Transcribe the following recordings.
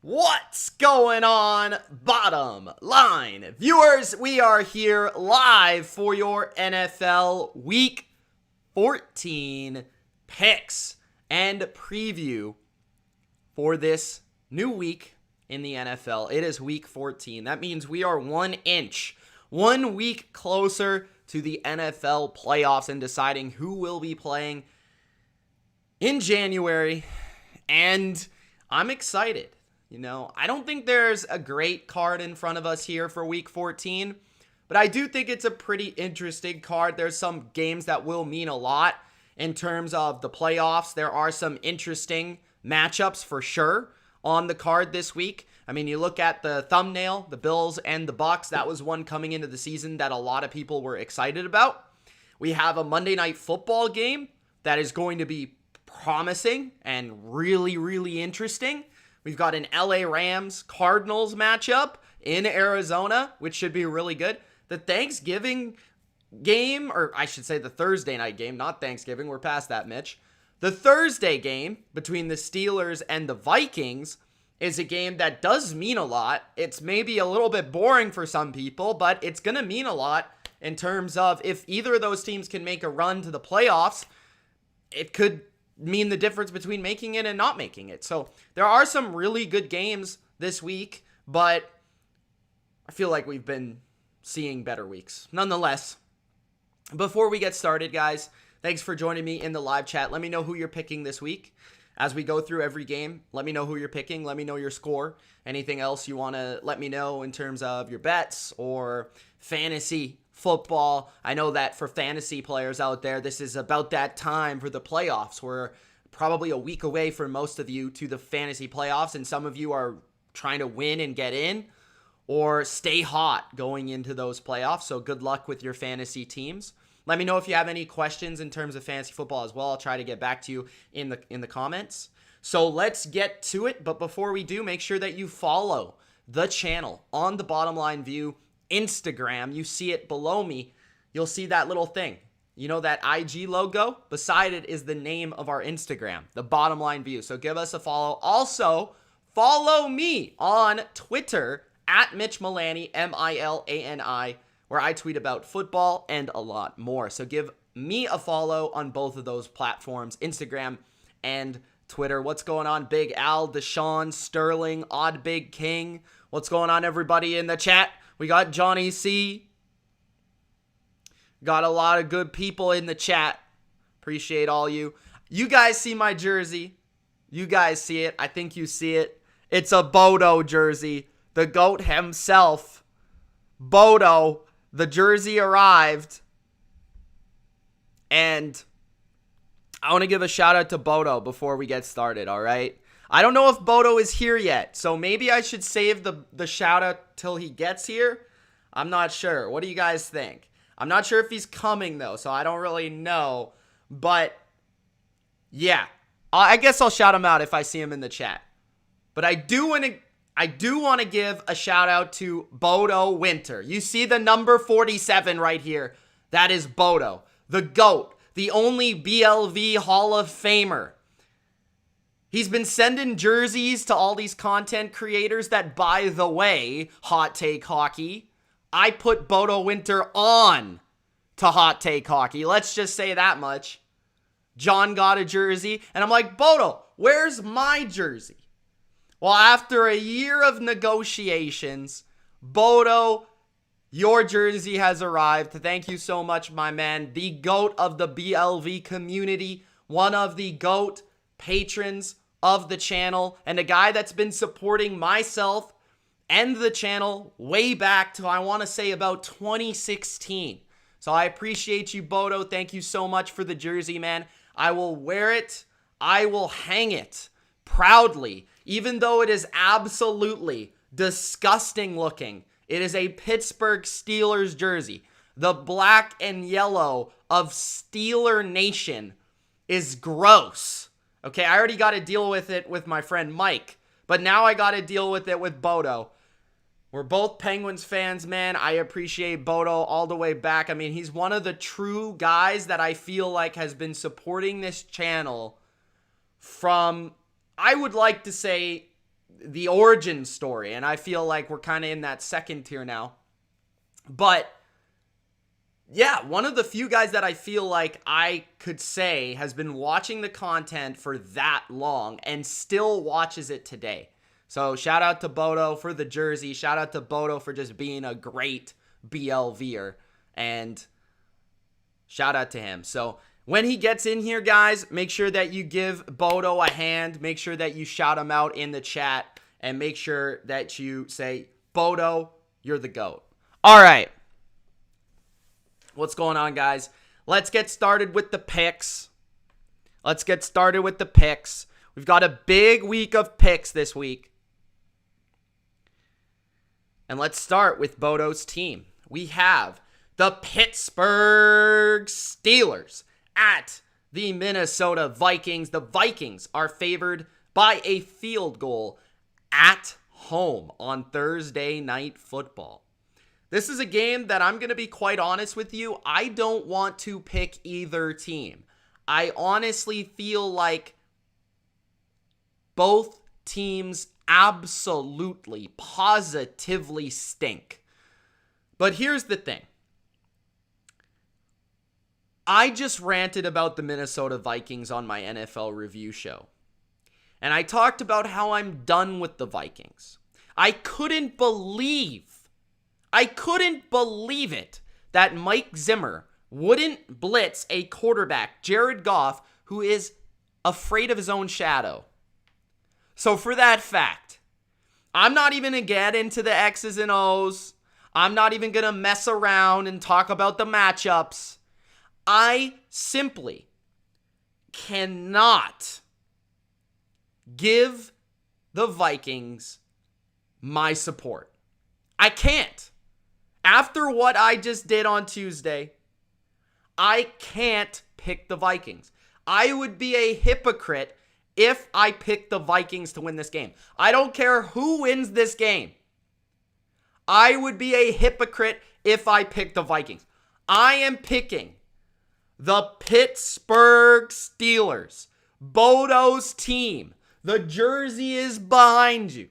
What's going on, bottom line viewers? We are here live for your NFL Week 14 picks and preview for this new week in the NFL. It is Week 14. That means we are 1 week closer to the NFL playoffs and deciding who will be playing in January, and I'm excited. I don't think there's a great card in front of us here for Week 14, but I do think it's a pretty interesting card. There's some games that will mean a lot in terms of the playoffs. There are some interesting matchups for sure on the card this week. I mean, you look at the thumbnail, the Bills and the Bucs. That was one coming into the season that a lot of people were excited about. We have a Monday Night Football game that is going to be promising and really, really interesting. We've got an LA Rams-Cardinals matchup in Arizona, which should be really good. The Thanksgiving game, or I should say the Thursday night game, not Thanksgiving. We're past that, Mitch. The Thursday game between the Steelers and the Vikings is a game that does mean a lot. It's maybe a little bit boring for some people, but it's going to mean a lot in terms of if either of those teams can make a run to the playoffs, it could mean the difference between making it and not making it. So there are some really good games this week, but I feel like we've been seeing better weeks. Nonetheless, before we get started, guys, thanks for joining me in the live chat. Let me know who you're picking this week. As we go through every game, let me know who you're picking. Let me know your score. Anything else you want to let me know in terms of your bets or fantasy football. I know that for fantasy players out there, this is about that time for the playoffs. We're probably a week away for most of you to the fantasy playoffs, and some of you are trying to win and get in or stay hot going into those playoffs. So good luck with your fantasy teams. Let me know if you have any questions in terms of fantasy football as well. I'll try to get back to you in the comments. So let's get to it. But before we do, make sure that you follow the channel on the Bottom Line View Instagram. You see it below me. You'll see that little thing. You know that IG logo? Beside it is the name of our Instagram, the Bottom Line View. So give us a follow. Also, follow me on Twitter at Mitch Milani, Milani, where I tweet about football and a lot more. So give me a follow on both of those platforms, Instagram and Twitter. What's going on, Big Al, Deshaun, Sterling, Odd Big King? What's going on, everybody in the chat? We got Johnny C. Got a lot of good people in the chat. Appreciate all you. You guys see my jersey. You guys see it. I think you see it. It's a Boto jersey. The GOAT himself. Boto. The jersey arrived. And I want to give a shout out to Boto before we get started, all right? I don't know if Boto is here yet, so maybe I should save the shout out till he gets here. I'm not sure. What do you guys think? I'm not sure if he's coming, though, so I don't really know. But, yeah. I guess I'll shout him out if I see him in the chat. But I do want to give a shout out to Boto Winter. You see the number 47 right here. That is Boto, the GOAT, the only BLV Hall of Famer. He's been sending jerseys to all these content creators that, by the way, Hot Take Hockey, I put Boto Winter on to Hot Take Hockey. Let's just say that much. John got a jersey, and I'm like, Boto, where's my jersey? Well, after a year of negotiations, Boto, your jersey has arrived. Thank you so much, my man. The GOAT of the BLV community, one of the GOAT patrons of the channel, and a guy that's been supporting myself and the channel way back to, I want to say, about 2016. So I appreciate you, Boto. Thank you so much for the jersey, man. I will wear it. I will hang it proudly, even though it is absolutely disgusting looking. It is a Pittsburgh Steelers jersey. The black and yellow of Steeler Nation is gross. Okay, I already got to deal with it with my friend Mike, but now I got to deal with it with Boto. We're both Penguins fans, man. I appreciate Boto all the way back. I mean, he's one of the true guys that I feel like has been supporting this channel from, I would like to say, the origin story, and I feel like we're kind of in that second tier now. But yeah, one of the few guys that I feel like I could say has been watching the content for that long and still watches it today. So shout out to Boto for the jersey. Shout out to Boto for just being a great BLVer. And shout out to him. So when he gets in here, guys, make sure that you give Boto a hand. Make sure that you shout him out in the chat. And make sure that you say, Boto, you're the GOAT. All right. What's going on, guys? Let's get started with the picks. We've got a big week of picks this week. And let's start with Boto's team. We have the Pittsburgh Steelers at the Minnesota Vikings. The Vikings are favored by a field goal at home on Thursday Night Football. This is a game that I'm going to be quite honest with you. I don't want to pick either team. I honestly feel like both teams absolutely, positively stink. But here's the thing. I just ranted about the Minnesota Vikings on my NFL review show. And I talked about how I'm done with the Vikings. I couldn't believe it that Mike Zimmer wouldn't blitz a quarterback, Jared Goff, who is afraid of his own shadow. So for that fact, I'm not even going to get into the X's and O's. I'm not even going to mess around and talk about the matchups. I simply cannot give the Vikings my support. I can't. After what I just did on Tuesday, I can't pick the Vikings. I would be a hypocrite if I picked the Vikings to win this game. I don't care who wins this game. I would be a hypocrite if I picked the Vikings. I am picking the Pittsburgh Steelers. Boto's team. The jersey is behind you.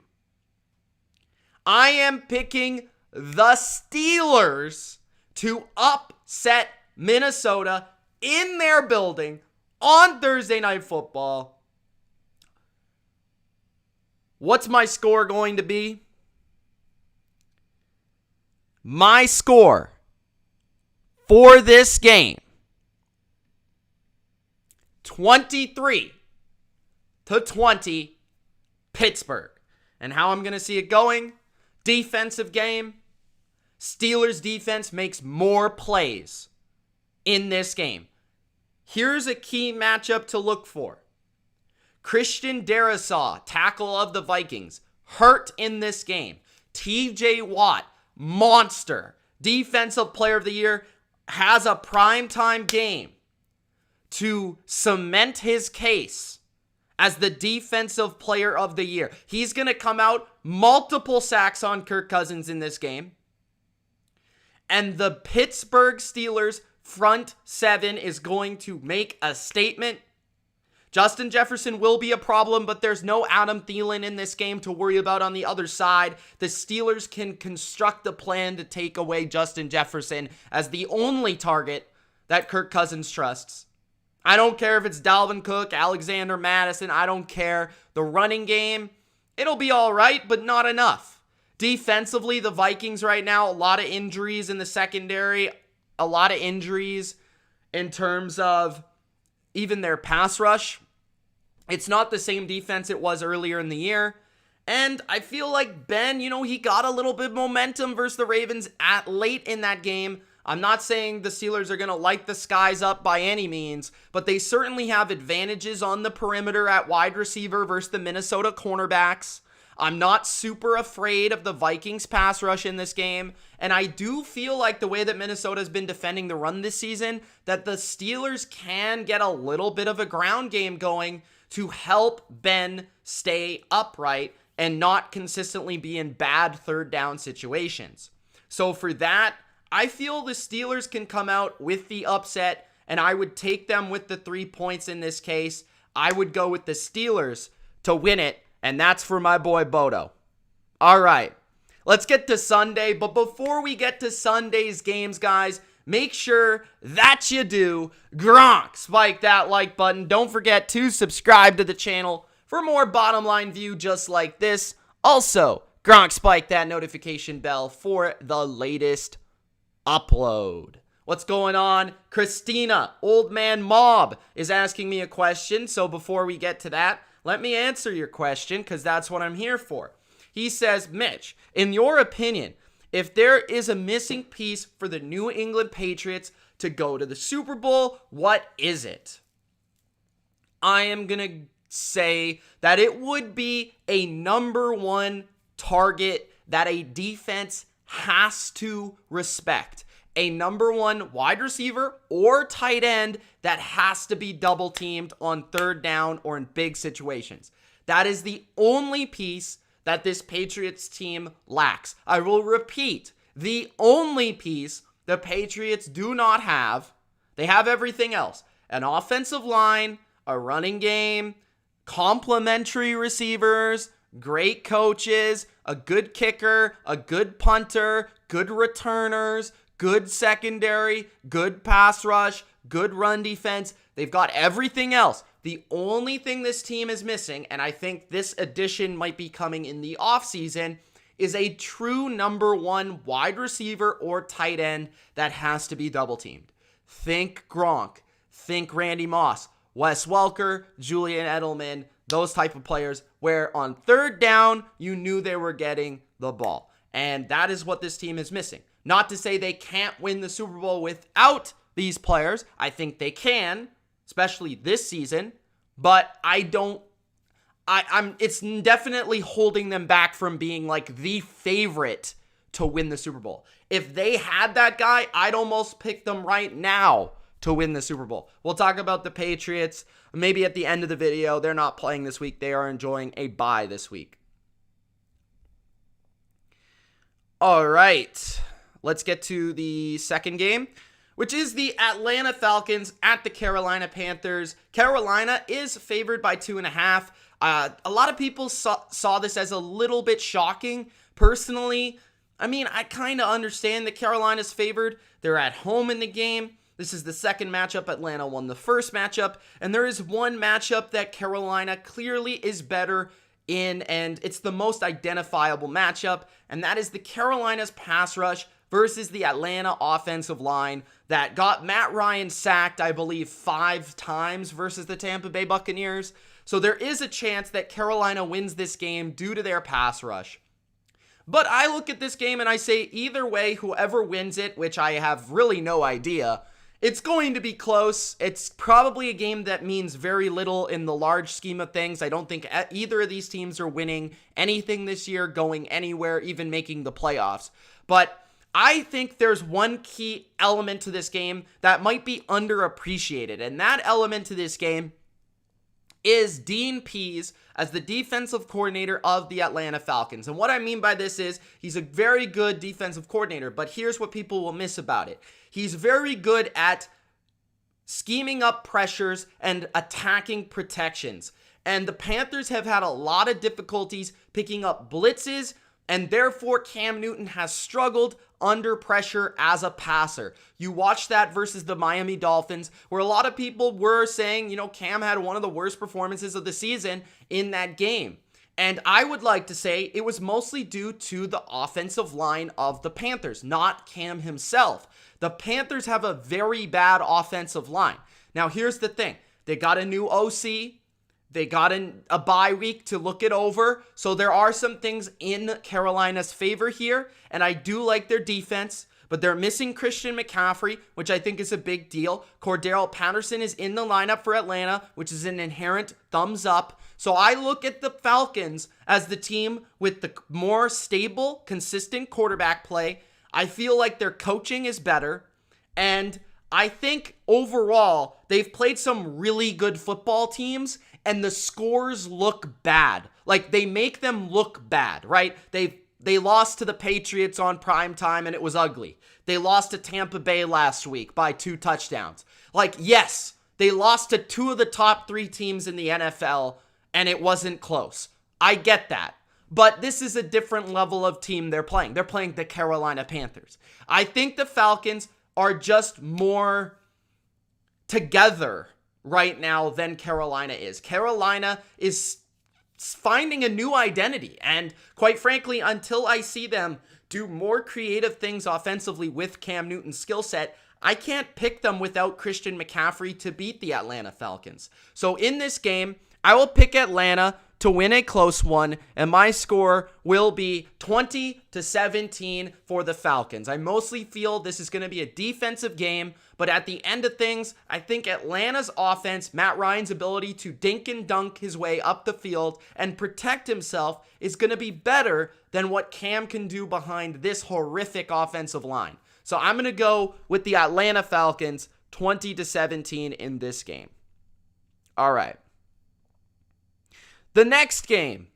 I am picking the Steelers to upset Minnesota in their building on Thursday Night Football. What's my score going to be? My score for this game, 23-20, Pittsburgh. And how I'm going to see it going? Defensive game. Steelers defense makes more plays in this game. Here's a key matchup to look for. Christian Darrisaw, tackle of the Vikings, hurt in this game. TJ Watt, monster. Defensive player of the year, has a primetime game to cement his case as the defensive player of the year. He's going to come out multiple sacks on Kirk Cousins in this game. And the Pittsburgh Steelers front seven is going to make a statement. Justin Jefferson will be a problem, but there's no Adam Thielen in this game to worry about on the other side. The Steelers can construct a plan to take away Justin Jefferson as the only target that Kirk Cousins trusts. I don't care if it's Dalvin Cook, Alexander Mattison. I don't care. The running game, it'll be all right, but not enough. Defensively, the Vikings right now, a lot of injuries in the secondary, a lot of injuries in terms of even their pass rush. It's not the same defense it was earlier in the year. And I feel like Ben, he got a little bit of momentum versus the Ravens late in that game. I'm not saying the Steelers are going to light the skies up by any means, but they certainly have advantages on the perimeter at wide receiver versus the Minnesota cornerbacks. I'm not super afraid of the Vikings pass rush in this game, and I do feel like the way that Minnesota's been defending the run this season, that the Steelers can get a little bit of a ground game going to help Ben stay upright and not consistently be in bad third down situations. So for that, I feel the Steelers can come out with the upset, and I would take them with the 3 points in this case. I would go with the Steelers to win it And that's for my boy Boto. All right, let's get to Sunday. But before we get to Sunday's games, guys, make sure that you do Gronk spike that like button. Don't forget to subscribe to the channel for more bottom line view just like this. Also, Gronk spike that notification bell for the latest upload. What's going on? Christina, Old Man Mob, is asking me a question. So before we get to that, let me answer your question because that's what I'm here for. He says, Mitch, in your opinion, if there is a missing piece for the New England Patriots to go to the Super Bowl, what is it? I am going to say that it would be a number one target that a defense has to respect. A number one wide receiver or tight end that has to be double teamed on third down or in big situations. That is the only piece that this Patriots team lacks. I will repeat, the only piece the Patriots do not have, they have everything else. An offensive line, a running game, complementary receivers, great coaches, a good kicker, a good punter, good returners, good secondary, good pass rush, good run defense. They've got everything else. The only thing this team is missing, and I think this addition might be coming in the offseason, is a true number one wide receiver or tight end that has to be double teamed. Think Gronk, think Randy Moss, Wes Welker, Julian Edelman, those type of players where on third down, you knew they were getting the ball. And that is what this team is missing. Not to say they can't win the Super Bowl without these players. I think they can, especially this season, but it's definitely holding them back from being like the favorite to win the Super Bowl. If they had that guy, I'd almost pick them right now to win the Super Bowl. We'll talk about the Patriots maybe at the end of the video. They're not playing this week. They are enjoying a bye this week. All right, let's get to the second game, which is the Atlanta Falcons at the Carolina Panthers. Carolina is favored by 2.5. A lot of people saw this as a little bit shocking. Personally, I mean, I kind of understand that Carolina's favored. They're at home in the game. This is the second matchup. Atlanta won the first matchup. And there is one matchup that Carolina clearly is better in, and it's the most identifiable matchup, and that is the Carolina's pass rush versus the Atlanta offensive line that got Matt Ryan sacked, I believe, 5 times versus the Tampa Bay Buccaneers. So there is a chance that Carolina wins this game due to their pass rush. But I look at this game and I say either way, whoever wins it, which I have really no idea, it's going to be close. It's probably a game that means very little in the large scheme of things. I don't think either of these teams are winning anything this year, going anywhere, even making the playoffs. But I think there's one key element to this game that might be underappreciated, and that element to this game is Dean Pease as the defensive coordinator of the Atlanta Falcons. And what I mean by this is he's a very good defensive coordinator, but here's what people will miss about it. He's very good at scheming up pressures and attacking protections. And the Panthers have had a lot of difficulties picking up blitzes, and therefore Cam Newton has struggled under pressure as a passer. You watch that versus the Miami Dolphins, where a lot of people were saying, Cam had one of the worst performances of the season in that game. And I would like to say it was mostly due to the offensive line of the Panthers, not Cam himself. The Panthers have a very bad offensive line. Now, here's the thing. They got a new OC. They got a bye week to look it over. So there are some things in Carolina's favor here. And I do like their defense. But they're missing Christian McCaffrey, which I think is a big deal. Cordero Patterson is in the lineup for Atlanta, which is an inherent thumbs up. So I look at the Falcons as the team with the more stable, consistent quarterback play. I feel like their coaching is better. And I think overall, they've played some really good football teams, and the scores look bad. Like, they make them look bad, right? They lost to the Patriots on prime time, and it was ugly. They lost to Tampa Bay last week by 2 touchdowns. Like, yes, they lost to 2 of the top 3 teams in the NFL, and it wasn't close. I get that. But this is a different level of team they're playing. They're playing the Carolina Panthers. I think the Falcons are just more together right now than Carolina is. Carolina is finding a new identity. And quite frankly, until I see them do more creative things offensively with Cam Newton's skill set, I can't pick them without Christian McCaffrey to beat the Atlanta Falcons. So in this game, I will pick Atlanta to win a close one, and my score will be 20-17 for the Falcons. I mostly feel this is going to be a defensive game, but at the end of things, I think Atlanta's offense, Matt Ryan's ability to dink and dunk his way up the field and protect himself is going to be better than what Cam can do behind this horrific offensive line. So I'm going to go with the Atlanta Falcons 20-17 in this game. All right. The next game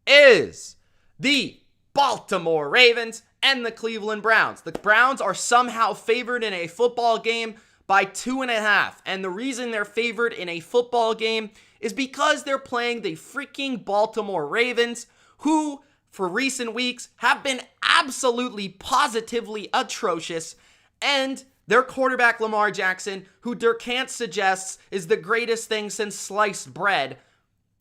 is the Baltimore Ravens and the Cleveland Browns. The Browns are somehow favored in a football game by 2.5. And the reason they're favored in a football game is because they're playing the freaking Baltimore Ravens, who for recent weeks have been absolutely positively atrocious. And their quarterback Lamar Jackson, who Durkant suggests is the greatest thing since sliced bread,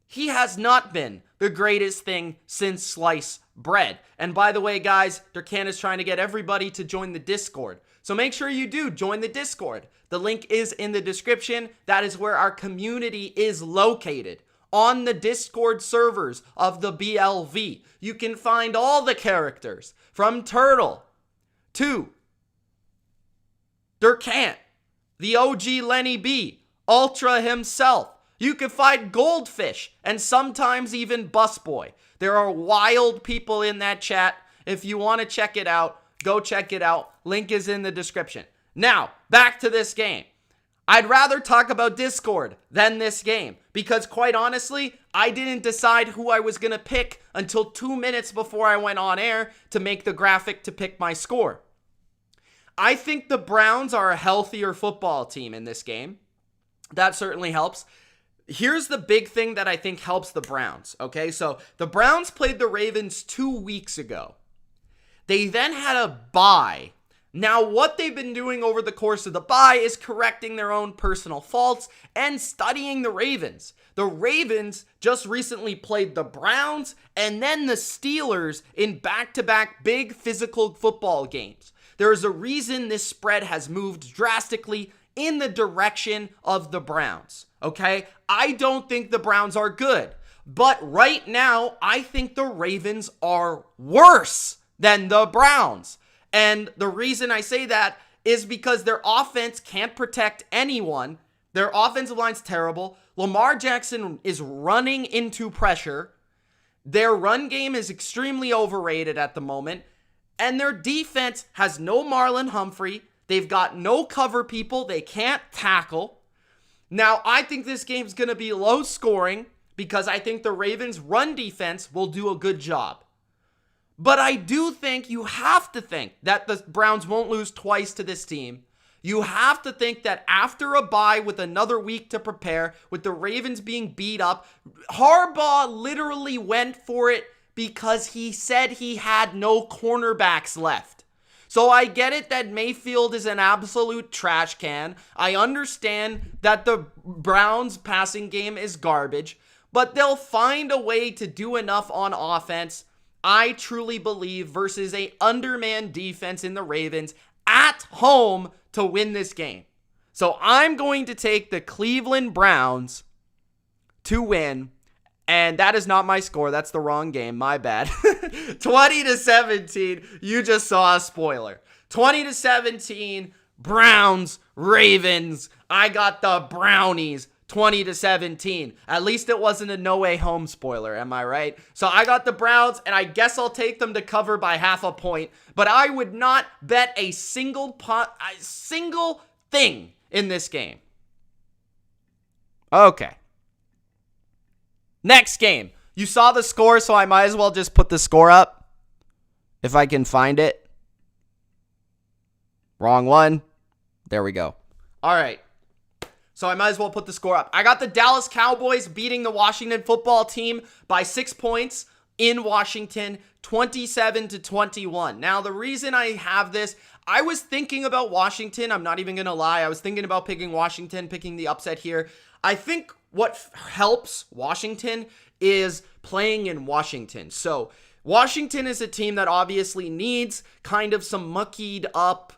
he has not been the greatest thing since sliced bread. And by the way, guys, Durkant is trying to get everybody to join the Discord. So make sure you do join the Discord. The link is in the description. That is where our community is located. On the Discord servers of the BLV, you can find all the characters from Turtle to Durkant, the OG Lenny B, Ultra himself. You can find Goldfish and sometimes even Busboy. There are wild people in that chat. If you want to check it out, go check it out. Link is in the description. Now, back to this game. I'd rather talk about Discord than this game because quite honestly, I didn't decide who I was going to pick until 2 minutes before I went on air to make the graphic to pick my score. I think the Browns are a healthier football team in this game. That certainly helps. Here's the big thing that I think helps the Browns, okay? So the Browns played the Ravens 2 weeks ago. They then had a bye. Now, what they've been doing over the course of the bye is correcting their own personal faults and studying the Ravens. The Ravens just recently played the Browns and then the Steelers in back-to-back big physical football games. There is a reason this spread has moved drastically in the direction of the Browns, okay? I don't think the Browns are good, but right now, I think the Ravens are worse than the Browns. And the reason I say that is because their offense can't protect anyone. Their offensive line's terrible. Lamar Jackson is running into pressure. Their run game is extremely overrated at the moment. And their defense has no Marlon Humphrey. They've got no cover people. They can't tackle. Now, I think this game's going to be low scoring because I think the Ravens' run defense will do a good job. But I do think you have to think that the Browns won't lose twice to this team. You have to think that after a bye with another week to prepare, with the Ravens being beat up, Harbaugh literally went for it because he said he had no cornerbacks left. So I get it that Mayfield is an absolute trash can. I understand that the Browns passing game is garbage, but they'll find a way to do enough on offense, I truly believe, versus a undermanned defense in the Ravens at home to win this game. So I'm going to take the Cleveland Browns to win. And that is not my score. That's the wrong game. My bad. 20-17. You just saw a spoiler. 20-17. Browns, Ravens. I got the Brownies. 20-17. At least it wasn't a no way home spoiler. Am I right? So I got the Browns, and I guess I'll take them to cover by half a point. But I would not bet a single thing in this game. Okay. Next game. You saw the score, so I might as well just put the score up. If I can find it. Wrong one. There we go. All right. So I might as well put the score up. I got the Dallas Cowboys beating the Washington football team by 6 points in Washington, 27-21. Now, the reason I have this, I was thinking about Washington. I'm not even going to lie. I was thinking about picking Washington, picking the upset here. I think what helps Washington is playing in Washington. So Washington is a team that obviously needs kind of some muckied up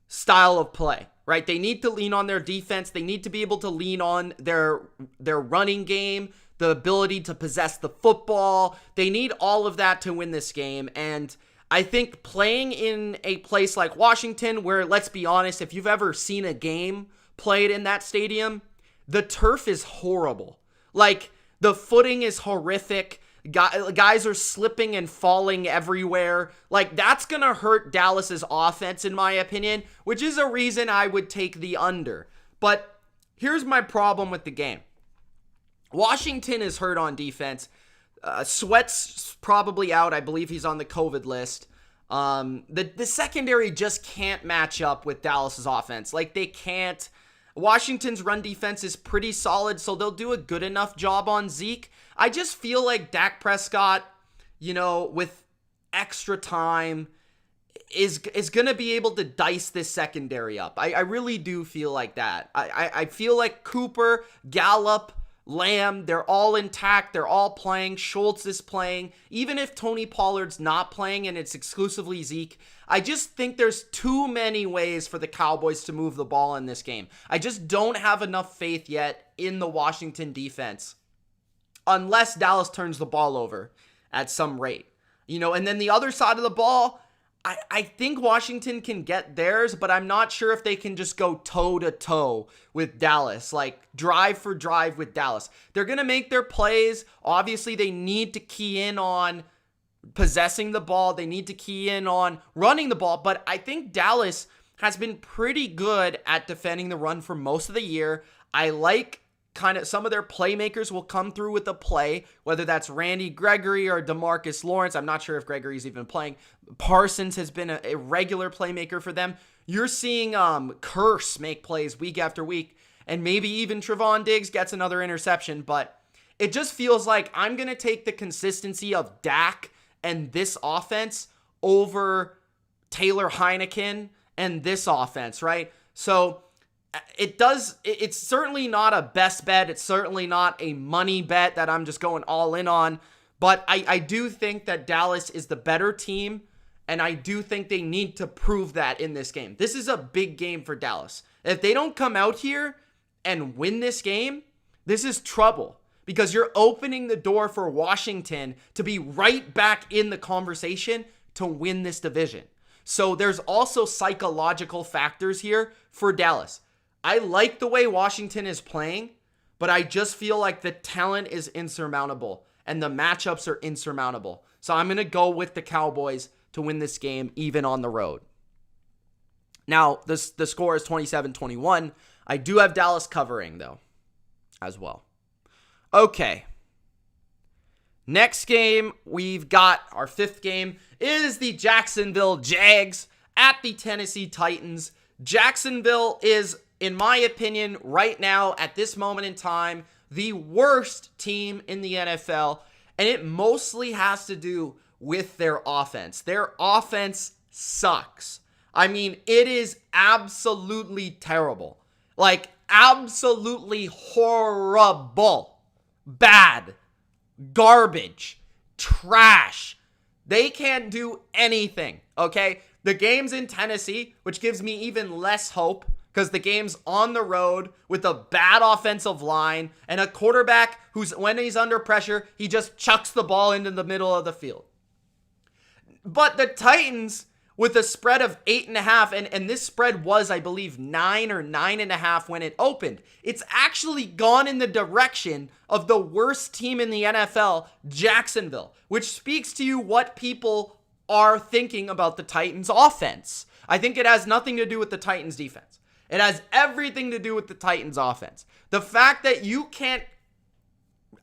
style of play, right? They need to lean on their defense. They need to be able to lean on their running game, the ability to possess the football. They need all of that to win this game. And I think playing in a place like Washington, where, let's be honest, if you've ever seen a game played in that stadium, the turf is horrible. Like, the footing is horrific. Guys are slipping and falling everywhere. Like, that's going to hurt Dallas's offense, in my opinion, which is a reason I would take the under. But here's my problem with the game. Washington is hurt on defense. Sweat's probably out. I believe he's on the COVID list. The secondary just can't match up with Dallas's offense. Like, they can't. Washington's run defense is pretty solid, so they'll do a good enough job on Zeke. I just feel like Dak Prescott, with extra time, is going to be able to dice this secondary up. I really do feel like that. I feel like Cooper, Gallup, Lamb, they're all intact. They're all playing. Schultz is playing. Even if Tony Pollard's not playing and it's exclusively Zeke, I just think there's too many ways for the Cowboys to move the ball in this game. I just don't have enough faith yet in the Washington defense, unless Dallas turns the ball over at some rate. And then the other side of the ball, I think Washington can get theirs, but I'm not sure if they can just go toe-to-toe with Dallas, like drive for drive with Dallas. They're going to make their plays. Obviously, they need to key in on possessing the ball. They need to key in on running the ball, but I think Dallas has been pretty good at defending the run for most of the year. I like kind of some of their playmakers will come through with a play, whether that's Randy Gregory or DeMarcus Lawrence. I'm not sure if Gregory's even playing. Parsons has been a regular playmaker for them. You're seeing Curse make plays week after week, and maybe even Trevon Diggs gets another interception, but it just feels like I'm going to take the consistency of Dak and this offense over Taylor Heineken and this offense, right? So it's certainly not a best bet. It's certainly not a money bet that I'm just going all in on. But I do think that Dallas is the better team, and I do think they need to prove that in this game. This is a big game for Dallas. If they don't come out here and win this game, this is trouble, because you're opening the door for Washington to be right back in the conversation to win this division. So there's also psychological factors here for Dallas. I like the way Washington is playing, but I just feel like the talent is insurmountable and the matchups are insurmountable. So I'm going to go with the Cowboys to win this game, even on the road. Now, the score is 27-21. I do have Dallas covering, though, as well. Okay. Next game, we've got our fifth game, is the Jacksonville Jags at the Tennessee Titans. Jacksonville is, in my opinion, right now, at this moment in time, the worst team in the NFL, and it mostly has to do with their offense. Their offense sucks. I mean, it is absolutely terrible. Like, absolutely horrible. Bad. Garbage. Trash. They can't do anything, okay? The game's in Tennessee, which gives me even less hope, because the game's on the road with a bad offensive line and a quarterback who's, when he's under pressure, he just chucks the ball into the middle of the field. But the Titans, with a spread of 8.5, and this spread was, I believe, 9 or 9.5 when it opened. It's actually gone in the direction of the worst team in the NFL, Jacksonville, which speaks to you what people are thinking about the Titans' offense. I think it has nothing to do with the Titans' defense. It has everything to do with the Titans' offense. The fact that you can't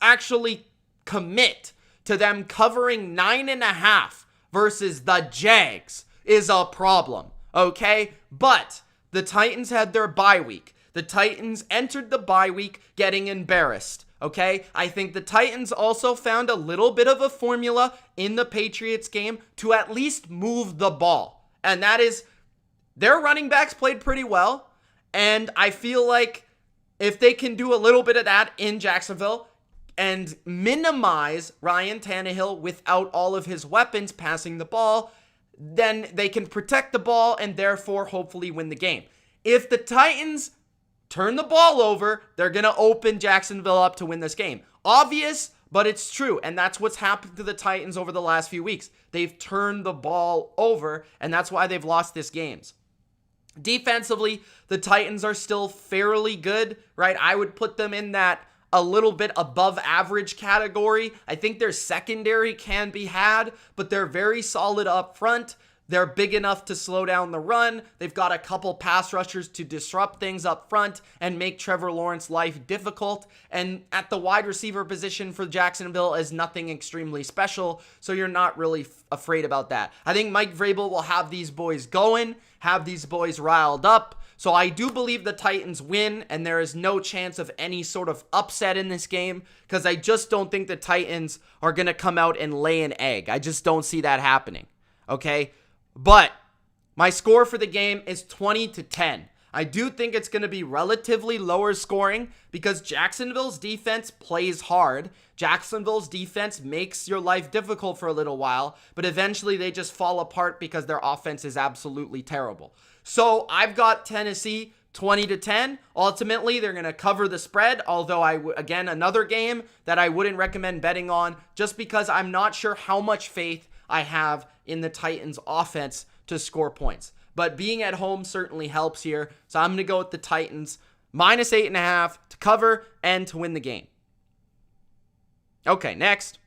actually commit to them covering 9.5 versus the Jags is a problem, okay? But the Titans had their bye week. The Titans entered the bye week getting embarrassed, okay? I think the Titans also found a little bit of a formula in the Patriots game to at least move the ball. And that is, their running backs played pretty well. And I feel like if they can do a little bit of that in Jacksonville and minimize Ryan Tannehill without all of his weapons passing the ball, then they can protect the ball and therefore hopefully win the game. If the Titans turn the ball over, they're going to open Jacksonville up to win this game. Obvious, but it's true. And that's what's happened to the Titans over the last few weeks. They've turned the ball over, and that's why they've lost these games. Defensively, the Titans are still fairly good, right? I would put them in that a little bit above average category. I think their secondary can be had, but they're very solid up front. They're big enough to slow down the run. They've got a couple pass rushers to disrupt things up front and make Trevor Lawrence's life difficult. And at the wide receiver position for Jacksonville is nothing extremely special, so you're not really afraid about that. I think Mike Vrabel will have these boys going, have these boys riled up. So I do believe the Titans win, and there is no chance of any sort of upset in this game because I just don't think the Titans are going to come out and lay an egg. I just don't see that happening, okay? But my score for the game is 20-10. I do think it's going to be relatively lower scoring because Jacksonville's defense plays hard. Jacksonville's defense makes your life difficult for a little while, but eventually they just fall apart because their offense is absolutely terrible. So I've got Tennessee 20-10. Ultimately, they're going to cover the spread, although again, another game that I wouldn't recommend betting on just because I'm not sure how much faith I have in the Titans offense to score points. But being at home certainly helps here. So I'm going to go with the Titans minus 8.5 to cover and to win the game. Okay, next.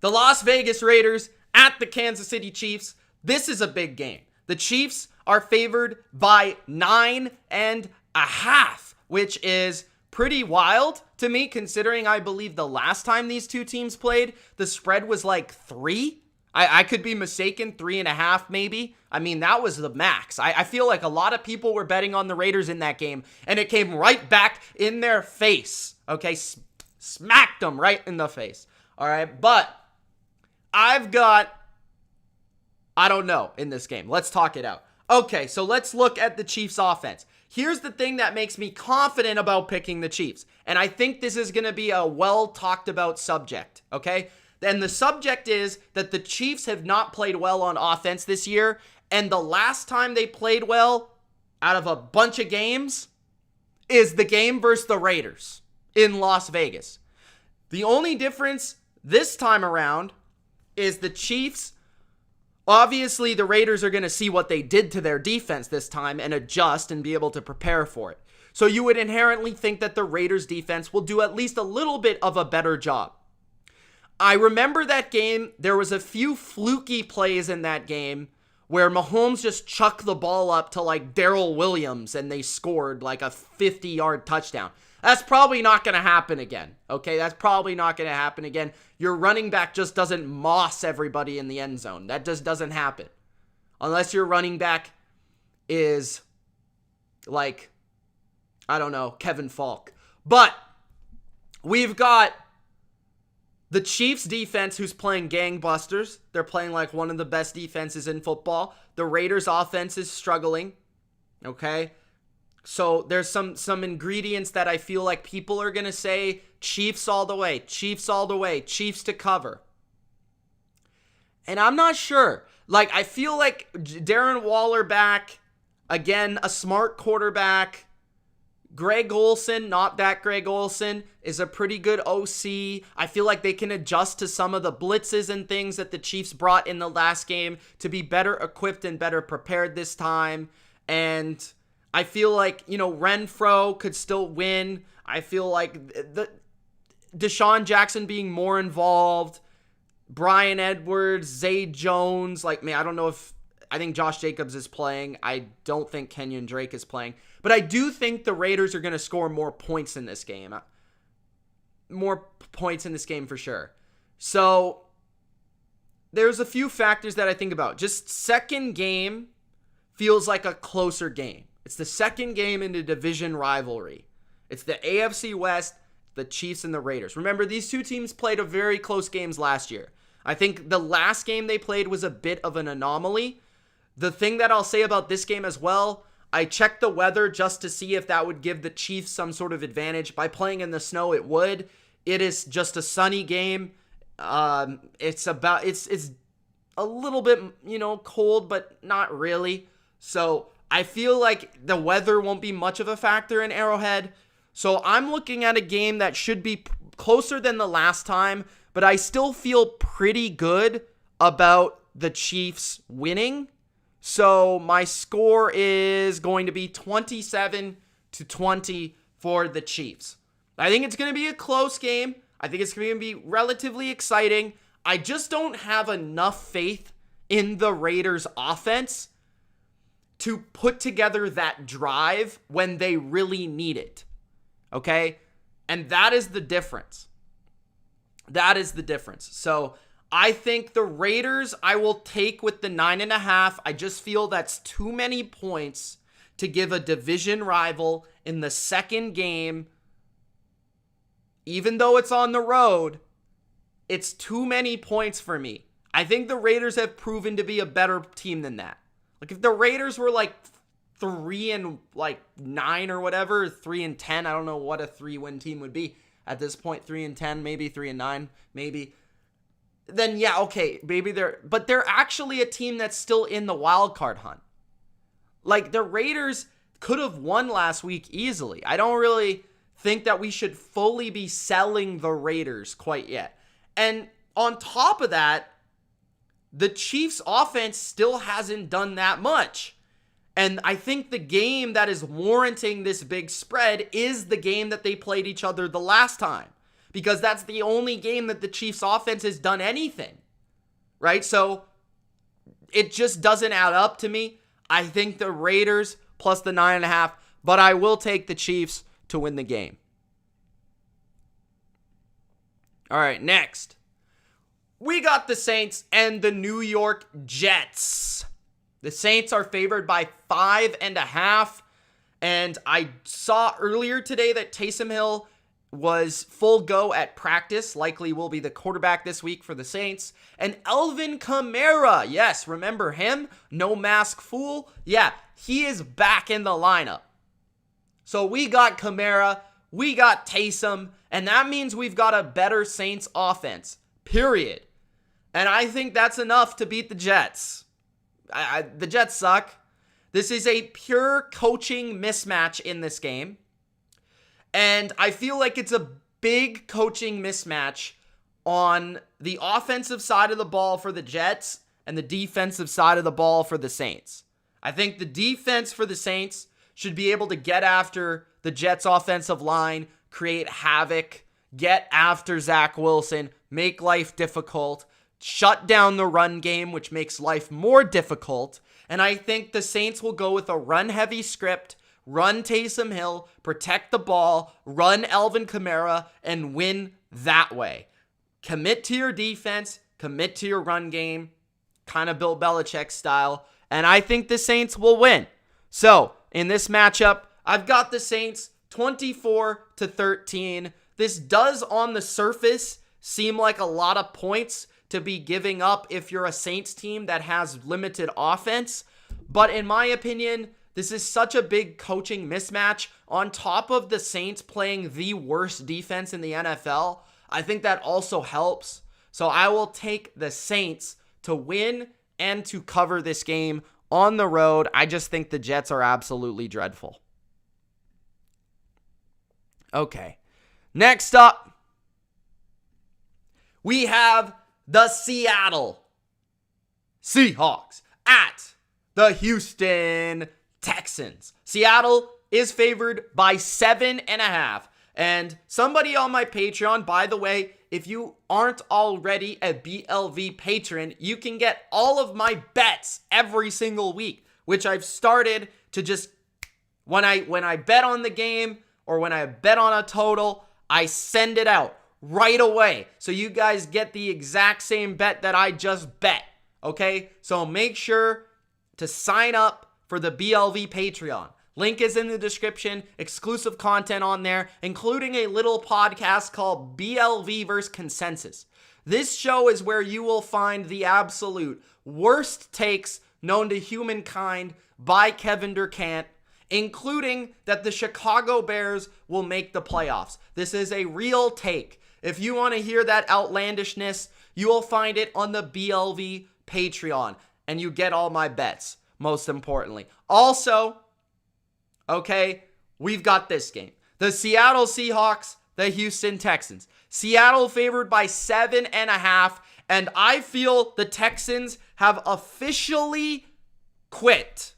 The Las Vegas Raiders at the Kansas City Chiefs. This is a big game. The Chiefs are favored by 9.5, which is pretty wild to me, considering I believe the last time these two teams played, the spread was like 3. I could be mistaken, 3.5 maybe. I mean, that was the max. I feel like a lot of people were betting on the Raiders in that game, and it came right back in their face. Okay, smacked them right in the face. All right, but I've got, I don't know in this game. Let's talk it out. Okay, so let's look at the Chiefs offense. Here's the thing that makes me confident about picking the Chiefs. And I think this is going to be a well talked about subject, okay? And the subject is that the Chiefs have not played well on offense this year. And the last time they played well out of a bunch of games is the game versus the Raiders in Las Vegas. The only difference this time around is the Chiefs. Obviously, the Raiders are going to see what they did to their defense this time and adjust and be able to prepare for it. So you would inherently think that the Raiders defense will do at least a little bit of a better job. I remember that game. There was a few fluky plays in that game where Mahomes just chucked the ball up to like Darrell Williams and they scored like a 50-yard touchdown. That's probably not going to happen again. Okay, that's probably not going to happen again. Your running back just doesn't moss everybody in the end zone. That just doesn't happen. Unless your running back is like, I don't know, Kevin Falk. But we've got the Chiefs defense who's playing gangbusters. They're playing like one of the best defenses in football. The Raiders offense is struggling. Okay? So there's some ingredients that I feel like people are going to say Chiefs all the way, Chiefs all the way, Chiefs to cover. And I'm not sure. Like, I feel like Darren Waller back, again, a smart quarterback. Greg Olsen, not that Greg Olsen, is a pretty good OC. I feel like they can adjust to some of the blitzes and things that the Chiefs brought in the last game to be better equipped and better prepared this time. And I feel like, Renfro could still win. I feel like the Deshaun Jackson being more involved, Bryan Edwards, Zay Jones, I don't know if, I think Josh Jacobs is playing. I don't think Kenyon Drake is playing. But I do think the Raiders are going to score more points in this game. More points in this game for sure. So there's a few factors that I think about. Just second game feels like a closer game. It's the second game in the division rivalry. It's the AFC West, the Chiefs and the Raiders. Remember, these two teams played a very close games last year. I think the last game they played was a bit of an anomaly. The thing that I'll say about this game as well, I checked the weather just to see if that would give the Chiefs some sort of advantage. By playing in the snow, it would. It is just a sunny game. It's a little bit, cold, but not really. So I feel like the weather won't be much of a factor in Arrowhead. So I'm looking at a game that should be closer than the last time, but I still feel pretty good about the Chiefs winning. So my score is going to be 27-20 for the Chiefs. I think it's going to be a close game. I think it's going to be relatively exciting. I just don't have enough faith in the Raiders' offense to put together that drive when they really need it. Okay? And that is the difference. That is the difference. So I think the Raiders I will take with the 9.5. I just feel that's too many points to give a division rival in the second game. Even though it's on the road, it's too many points for me. I think the Raiders have proven to be a better team than that. Like if the Raiders were like 3-9 or whatever, 3-10, I don't know what a 3-win team would be at this point. 3-10, maybe 3-9, maybe. Then yeah, okay, maybe but they're actually a team that's still in the wild card hunt. Like the Raiders could have won last week easily. I don't really think that we should fully be selling the Raiders quite yet. And on top of that, the Chiefs offense still hasn't done that much. And I think the game that is warranting this big spread is the game that they played each other the last time. Because that's the only game that the Chiefs offense has done anything. Right? So it just doesn't add up to me. I think the Raiders plus the 9.5, but I will take the Chiefs to win the game. All right, next. We got the Saints and the New York Jets. The Saints are favored by 5.5. And I saw earlier today that Taysom Hill was full go at practice. Likely will be the quarterback this week for the Saints. And Alvin Kamara. Yes, remember him? No mask fool. Yeah, he is back in the lineup. So we got Kamara, we got Taysom, and that means we've got a better Saints offense, period. And I think that's enough to beat the Jets. The Jets suck. This is a pure coaching mismatch in this game. And I feel like it's a big coaching mismatch on the offensive side of the ball for the Jets and the defensive side of the ball for the Saints. I think the defense for the Saints should be able to get after the Jets' offensive line, create havoc, get after Zach Wilson, make life difficult, shut down the run game, which makes life more difficult. And I think the Saints will go with a run-heavy script, run Taysom Hill, protect the ball, run Alvin Kamara, and win that way. Commit to your defense, commit to your run game, kind of Bill Belichick style, and I think the Saints will win. So, in this matchup, I've got the Saints 24-13. This does, on the surface, seem like a lot of points to be giving up if you're a Saints team that has limited offense. But in my opinion, this is such a big coaching mismatch. On top of the Saints playing the worst defense in the NFL, I think that also helps. So I will take the Saints to win and to cover this game on the road. I just think the Jets are absolutely dreadful. Okay. Next up, we have the Seattle Seahawks at the Houston Texans. Seattle is favored by 7.5. And somebody on my Patreon, by the way, if you aren't already a BLV patron, you can get all of my bets every single week, which I've started to just, when I bet on the game or when I bet on a total, I send it out right away. So you guys get the exact same bet that I just bet. Okay? So make sure to sign up for the BLV Patreon. Link is in the description, exclusive content on there, including a little podcast called BLV vs. Consensus. This show is where you will find the absolute worst takes known to humankind by Kevin Durkant, including that the Chicago Bears will make the playoffs. This is a real take. If you want to hear that outlandishness, you will find it on the BLV Patreon, and you get all my bets, most importantly. Also, okay, we've got this game. The Seattle Seahawks, the Houston Texans. Seattle favored by 7.5, and I feel the Texans have officially quit.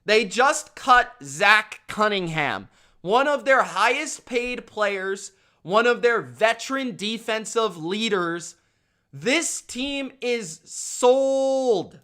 They just cut Zach Cunningham, one of their highest paid players, one of their veteran defensive leaders. This team is sold.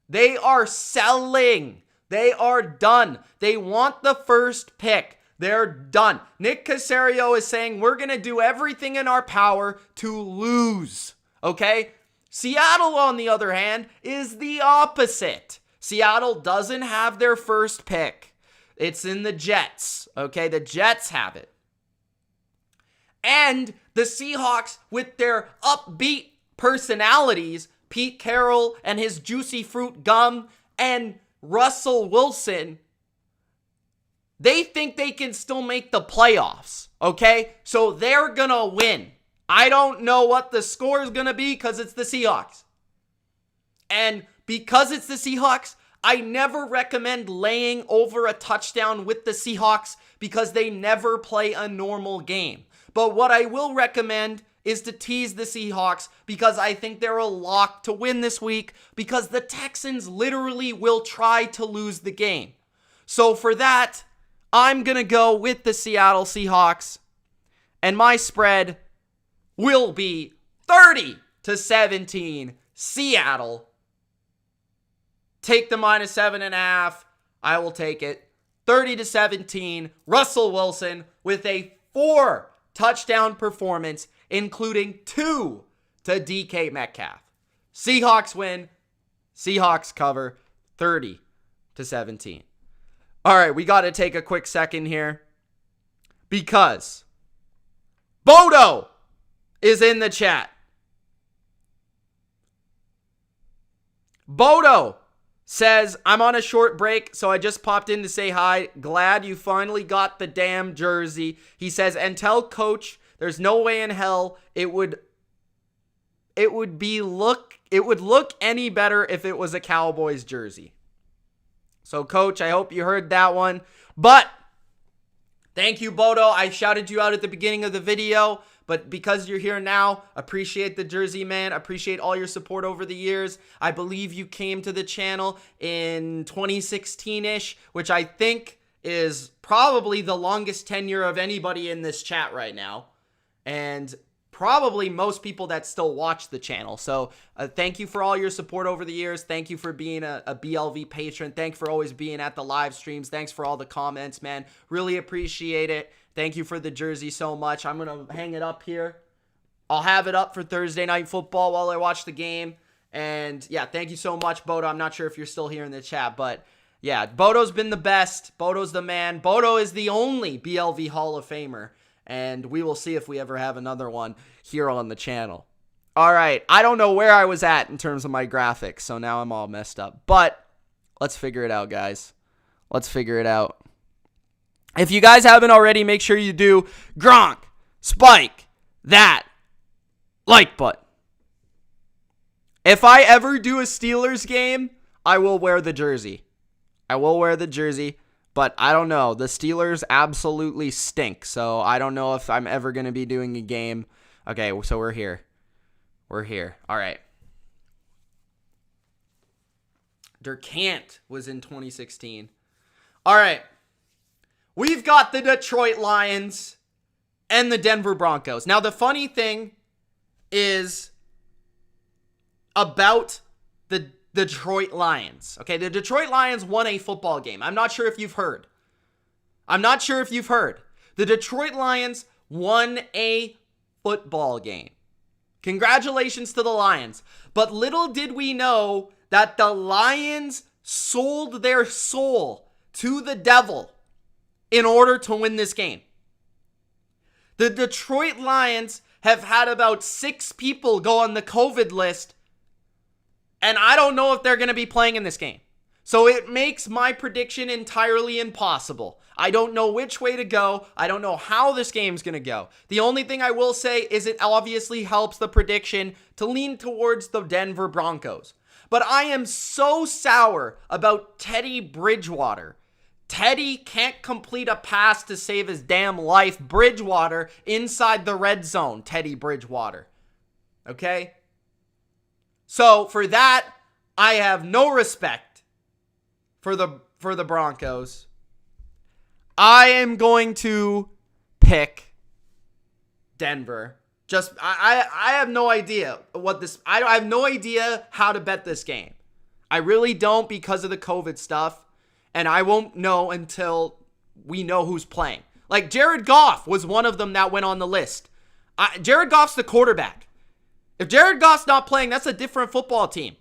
They are selling. They are done. They want the first pick. They're done. Nick Caserio is saying we're going to do everything in our power to lose. Okay? Seattle, on the other hand, is the opposite. Seattle doesn't have their first pick. It's in the Jets. Okay? The Jets have it. And the Seahawks, with their upbeat personalities, Pete Carroll and his juicy fruit gum, and Russell Wilson, they think they can still make the playoffs, okay? So they're gonna win. I don't know what the score is gonna be because it's the Seahawks. And because it's the Seahawks, I never recommend laying over a touchdown with the Seahawks because they never play a normal game. But what I will recommend is to tease the Seahawks because I think they're a lock to win this week because the Texans literally will try to lose the game. So for that, I'm going to go with the Seattle Seahawks, and my spread will be 30-17 Seattle. Take the -7.5. I will take it. 30-17 Russell Wilson with a 4-touchdown performance, including 2 to DK Metcalf. Seahawks win. Seahawks cover 30-17. All right, we got to take a quick second here because Boto is in the chat. Boto says, I'm on a short break, so I just popped in to say hi. Glad you finally got the damn jersey. He says, and tell coach there's no way in hell it would look any better if it was a Cowboys jersey. So, coach, I hope you heard that one. But thank you, Boto. I shouted you out at the beginning of the video, but because you're here now, appreciate the jersey, man. Appreciate all your support over the years. I believe you came to the channel in 2016-ish, which I think is probably the longest tenure of anybody in this chat right now. And probably most people that still watch the channel. So thank you for all your support over the years. Thank you for being a BLV patron. Thanks for always being at the live streams. Thanks for all the comments, man. Really appreciate it. Thank you for the jersey so much. I'm going to hang it up here. I'll have it up for Thursday Night Football while I watch the game. And yeah, thank you so much, Boto. I'm not sure if you're still here in the chat, but yeah, Boto's been the best. Boto's the man. Boto is the only BLV Hall of Famer. And we will see if we ever have another one here on the channel. All right. I don't know where I was at in terms of my graphics, so now I'm all messed up. But let's figure it out, guys. Let's figure it out. If you guys haven't already, make sure you do Gronk, spike that like button. If I ever do a Steelers game, I will wear the jersey. I will wear the jersey. But I don't know. The Steelers absolutely stink. So I don't know if I'm ever going to be doing a game. Okay, so we're here. We're here. All right. Durkant was in 2016. All right. We've got the Detroit Lions and the Denver Broncos. Now, the funny thing is about the Detroit Lions. Okay, the Detroit Lions won a football game. I'm not sure if you've heard. The Detroit Lions won a football game. Congratulations to the Lions. But little did we know that the Lions sold their soul to the devil in order to win this game. The Detroit Lions have had about 6 people go on the COVID list, and I don't know if they're going to be playing in this game. So it makes my prediction entirely impossible. I don't know which way to go. I don't know how this game's going to go. The only thing I will say is it obviously helps the prediction to lean towards the Denver Broncos. But I am so sour about Teddy Bridgewater. Teddy can't complete a pass to save his damn life. Bridgewater inside the red zone. Teddy Bridgewater. Okay? So for that, I have no respect for the Broncos. I am going to pick Denver. Just I have no idea what this. I have no idea how to bet this game. I really don't because of the COVID stuff, and I won't know until we know who's playing. Like Jared Goff was one of them that went on the list. Jared Goff's the quarterback. If Jared Goff's not playing, that's a different football team.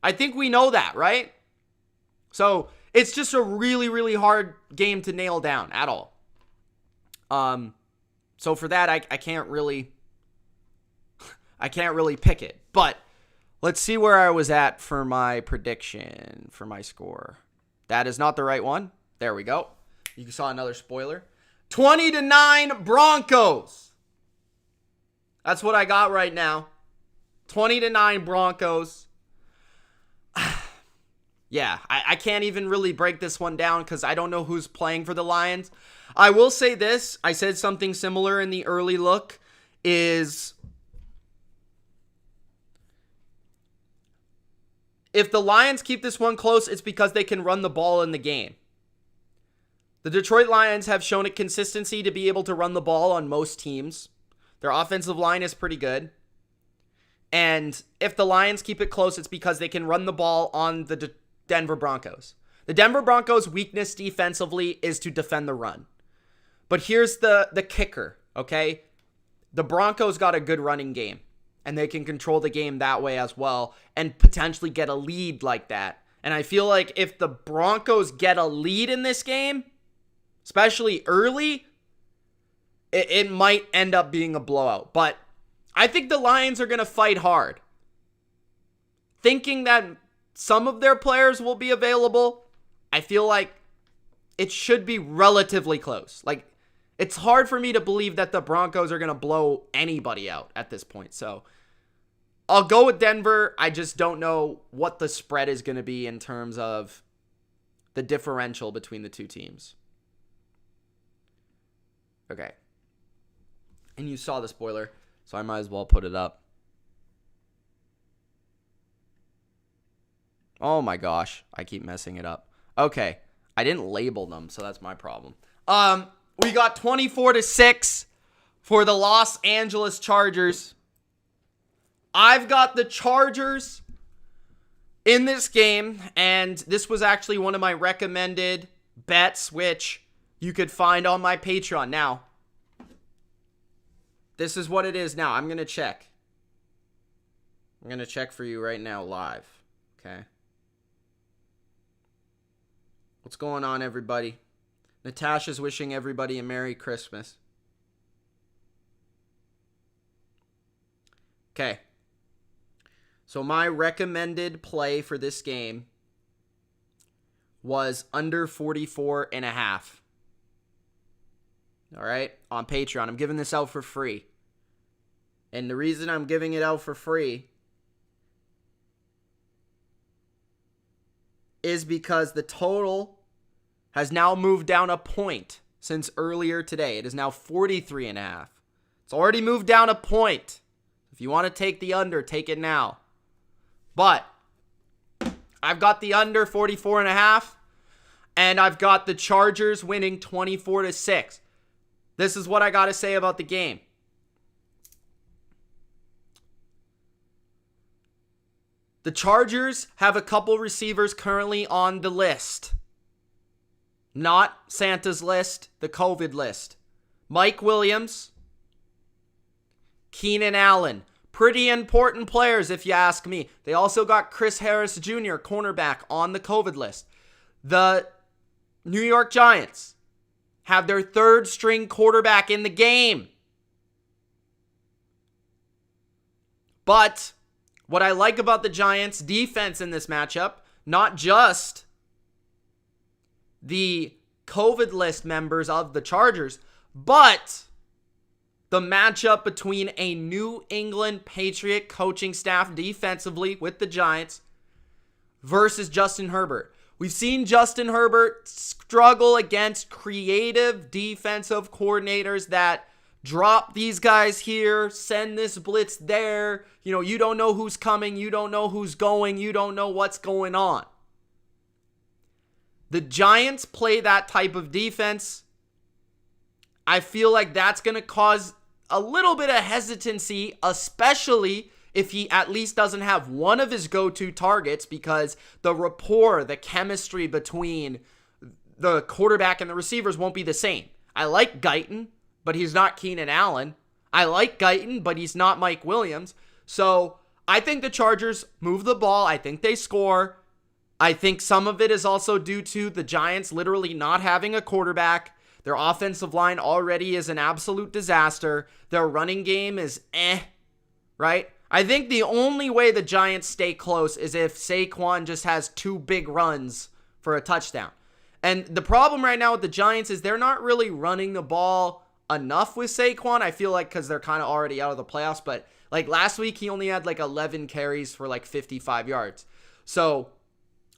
I think we know that, right? So it's just a really, really hard game to nail down at all. So for that, I can't really pick it. But let's see where I was at for my prediction, for my score. That is not the right one. There we go. You saw another spoiler. 20-9 Broncos. That's what I got right now. 20-9 Broncos. Yeah, I can't even really break this one down because I don't know who's playing for the Lions. I will say this. I said something similar in the early look is if the Lions keep this one close, it's because they can run the ball in the game. The Detroit Lions have shown a consistency to be able to run the ball on most teams. Their offensive line is pretty good. And if the Lions keep it close, it's because they can run the ball on the Denver Broncos. The Denver Broncos' weakness defensively is to defend the run. But here's the kicker, okay? The Broncos got a good running game, and they can control the game that way as well and potentially get a lead like that. And I feel like if the Broncos get a lead in this game, especially early, it might end up being a blowout. But I think the Lions are going to fight hard. Thinking that some of their players will be available, I feel like it should be relatively close. Like, it's hard for me to believe that the Broncos are going to blow anybody out at this point. So, I'll go with Denver. I just don't know what the spread is going to be in terms of the differential between the two teams. Okay. And you saw the spoiler, so I might as well put it up. Oh my gosh, I keep messing it up. Okay, I didn't label them, so that's my problem. We got 24-6 for the Los Angeles Chargers. I've got the Chargers in this game, and this was actually one of my recommended bets, which you could find on my Patreon. Now, this is what it is now. I'm going to check. I'm going to check for you right now live. Okay. What's going on, everybody? Natasha's wishing everybody a Merry Christmas. Okay. So my recommended play for this game was under 44.5. All right? On Patreon. I'm giving this out for free. And the reason I'm giving it out for free is because the total has now moved down a point since earlier today. It is now 43.5. It's already moved down a point. If you want to take the under, take it now. But I've got the under 44.5, and I've got the Chargers winning 24-6. This is what I got to say about the game. The Chargers have a couple receivers currently on the list. Not Santa's list, the COVID list. Mike Williams, Keenan Allen. Pretty important players if you ask me. They also got Chris Harris Jr., cornerback, on the COVID list. The New York Giants have their third string quarterback in the game. But what I like about the Giants' defense in this matchup, not just the COVID list members of the Chargers, but the matchup between a New England Patriot coaching staff defensively with the Giants versus Justin Herbert. We've seen Justin Herbert struggle against creative defensive coordinators that drop these guys here, send this blitz there. You don't know who's coming, you don't know who's going, you don't know what's going on. The Giants play that type of defense. I feel like that's going to cause a little bit of hesitancy, especially if he at least doesn't have one of his go-to targets, because the rapport, the chemistry between the quarterback and the receivers won't be the same. I like Guyton, but he's not Keenan Allen. I like Guyton, but he's not Mike Williams. So I think the Chargers move the ball. I think they score. I think some of it is also due to the Giants literally not having a quarterback. Their offensive line already is an absolute disaster. Their running game is right? I think the only way the Giants stay close is if Saquon just has 2 big runs for a touchdown. And the problem right now with the Giants is they're not really running the ball enough with Saquon. I feel like because they're kind of already out of the playoffs. But like last week, he only had like 11 carries for like 55 yards. So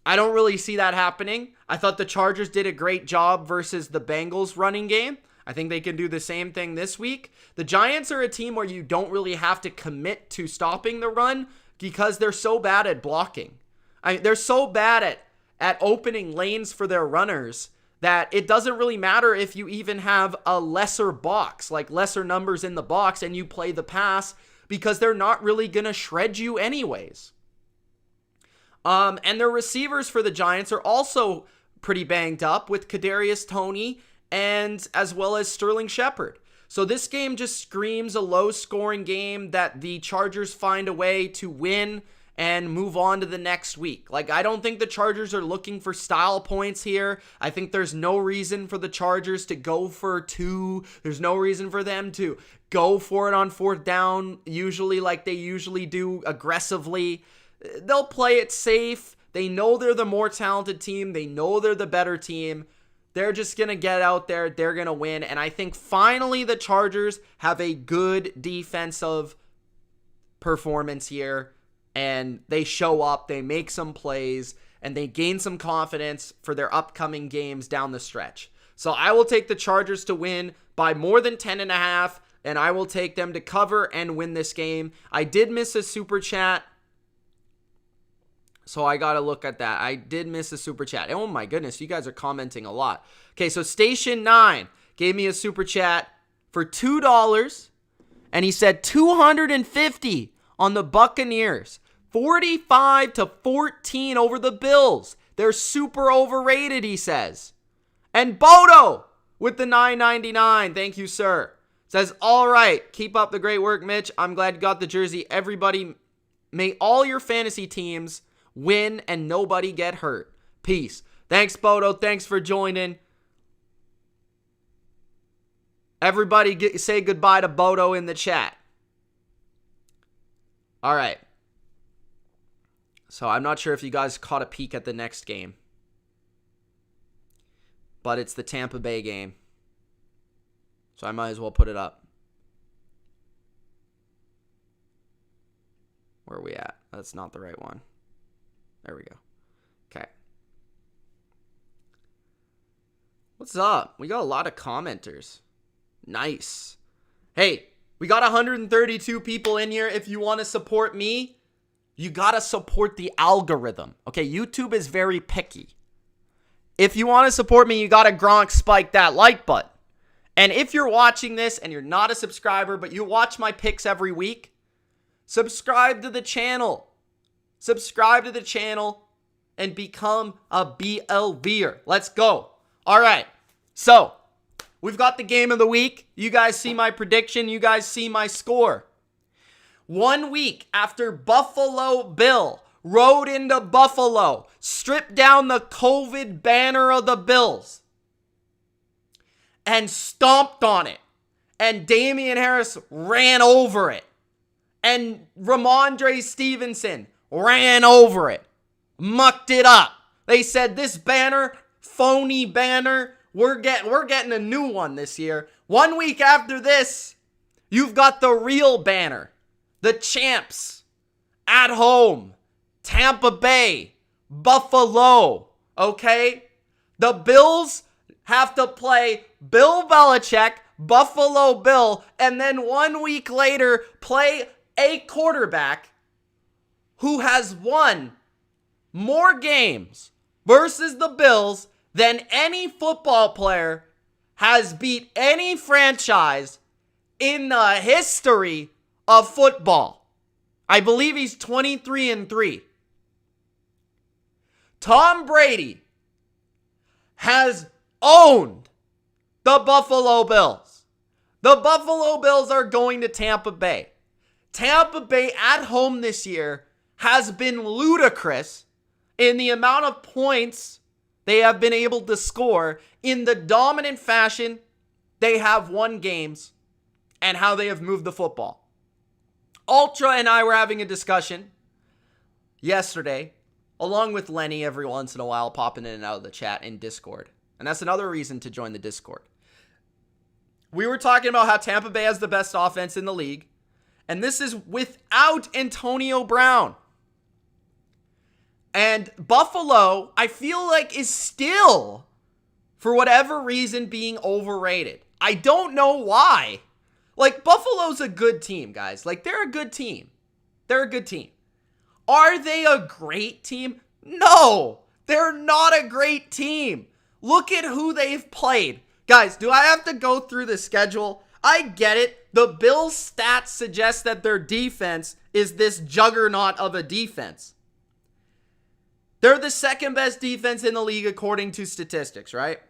I don't really see that happening. I thought the Chargers did a great job versus the Bengals running game. I think they can do the same thing this week. The Giants are a team where you don't really have to commit to stopping the run because they're so bad at blocking. They're so bad at opening lanes for their runners that it doesn't really matter if you even have a lesser box, like lesser numbers in the box, and you play the pass because they're not really going to shred you anyways. And their receivers for the Giants are also pretty banged up with Kadarius Toney and as well as Sterling Shepard. So this game just screams a low-scoring game that the Chargers find a way to win and move on to the next week. Like, I don't think the Chargers are looking for style points here. I think there's no reason for the Chargers to go for 2. There's no reason for them to go for it on 4th down, usually like they usually do aggressively. They'll play it safe. They know they're the more talented team. They know they're the better team. They're just going to get out there. They're going to win. And I think finally the Chargers have a good defensive performance here. And they show up, they make some plays, and they gain some confidence for their upcoming games down the stretch. So I will take the Chargers to win by more than 10.5, and I will take them to cover and win this game. I did miss a super chat, so I got to look at that. I did miss a super chat. Oh my goodness, you guys are commenting a lot. Okay, so Station 9 gave me a super chat for $2, and he said 250 on the Buccaneers. 45-14 over the Bills. They're super overrated, he says. And Boto with the $9.99. Thank you, sir. Says, all right, keep up the great work, Mitch. I'm glad you got the jersey. Everybody, may all your fantasy teams win and nobody get hurt. Peace. Thanks, Boto. Thanks for joining. Everybody say goodbye to Boto in the chat. All right. So I'm not sure if you guys caught a peek at the next game. But it's the Tampa Bay game. So I might as well put it up. Where are we at? That's not the right one. There we go. Okay. What's up? We got a lot of commenters. Nice. Hey, we got 132 people in here. If you want to support me, you got to support the algorithm. Okay, YouTube is very picky. If you want to support me, you got to Gronk spike that like button. And if you're watching this and you're not a subscriber, but you watch my picks every week, subscribe to the channel. Subscribe to the channel and become a BLVer. Let's go. All right, so we've got the game of the week. You guys see my prediction. You guys see my score. 1 week after Buffalo Bill rode into Buffalo, stripped down the COVID banner of the Bills, and stomped on it. And Damian Harris ran over it. And Ramondre Stevenson ran over it. Mucked it up. They said, this banner, phony banner, we're getting a new one this year. 1 week after this, you've got the real banner. The champs at home. Tampa Bay. Buffalo. Okay? The Bills have to play Bill Belichick, Buffalo Bill, and then 1 week later play a quarterback who has won more games versus the Bills than any football player has beat any franchise in the history of football. I believe he's 23-3. Tom Brady has owned the Buffalo Bills. The Buffalo Bills are going to Tampa Bay. Tampa Bay at home this year has been ludicrous in the amount of points they have been able to score in the dominant fashion they have won games and how they have moved the football. Ultra and I were having a discussion yesterday, along with Lenny every once in a while popping in and out of the chat in Discord. And that's another reason to join the Discord. We were talking about how Tampa Bay has the best offense in the league. And this is without Antonio Brown. And Buffalo, I feel like, is still, for whatever reason, being overrated. I don't know why. Like, Buffalo's a good team, guys. Like, they're a good team. They're a good team. Are they a great team? No, they're not a great team. Look at who they've played. Guys, do I have to go through the schedule? I get it. The Bills' stats suggest that their defense is this juggernaut of a defense. They're the second best defense in the league according to statistics, right?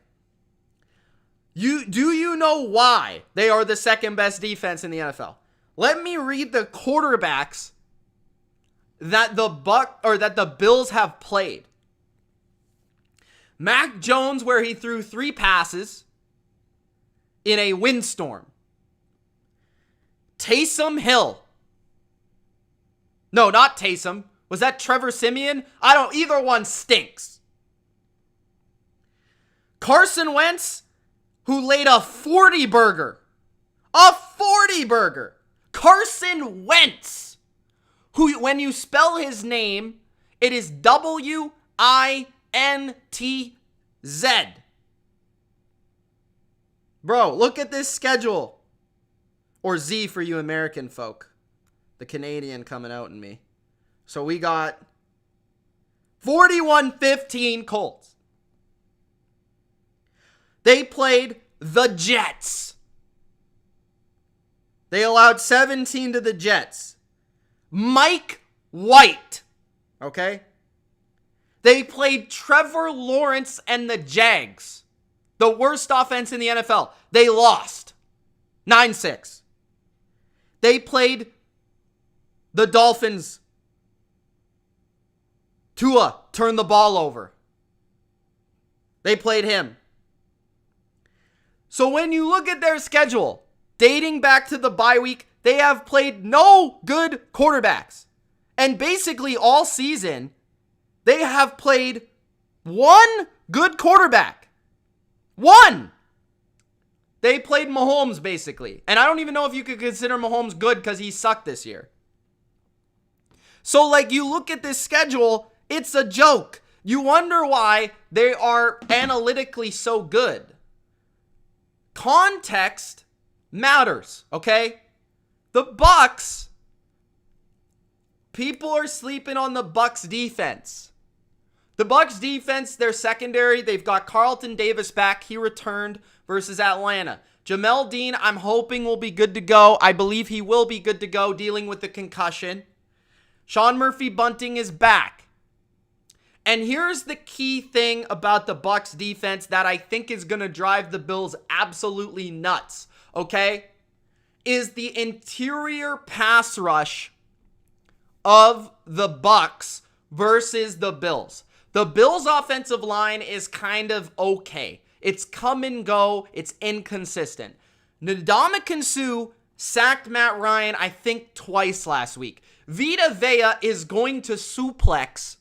Do you know why they are the second best defense in the NFL? Let me read the quarterbacks that the Bills have played. Mac Jones, where he threw 3 passes in a windstorm. Taysom Hill. No, not Taysom. Was that Trevor Siemian? Either one stinks. Carson Wentz, who laid a 40 burger. A 40 burger. Carson Wentz, who, when you spell his name, it is Wintz. Bro, look at this schedule. Or Z for you American folk. The Canadian coming out in me. So we got 41-15 Colts. They played the Jets. They allowed 17 to the Jets. Mike White. Okay? They played Trevor Lawrence and the Jags. The worst offense in the NFL. They lost. 9-6. They played the Dolphins. Tua turned the ball over. They played him. So when you look at their schedule, dating back to the bye week, they have played no good quarterbacks. And basically all season, they have played one good quarterback. One! They played Mahomes, basically. And I don't even know if you could consider Mahomes good because he sucked this year. So, like, you look at this schedule, it's a joke. You wonder why they are analytically so good. Context matters, okay? The Bucs, people are sleeping on the Bucs defense. The Bucs defense, their secondary, they've got Carlton Davis back. He returned versus Atlanta. Jamel Dean, I'm hoping will be good to go. I believe he will be good to go dealing with the concussion. Sean Murphy-Bunting is back. And here's the key thing about the Bucs defense that I think is going to drive the Bills absolutely nuts, okay? Is the interior pass rush of the Bucs versus the Bills. The Bills' offensive line is kind of okay. It's come and go. It's inconsistent. Ndamukong Suh sacked Matt Ryan, I think, twice last week. Vita Vea is going to suplex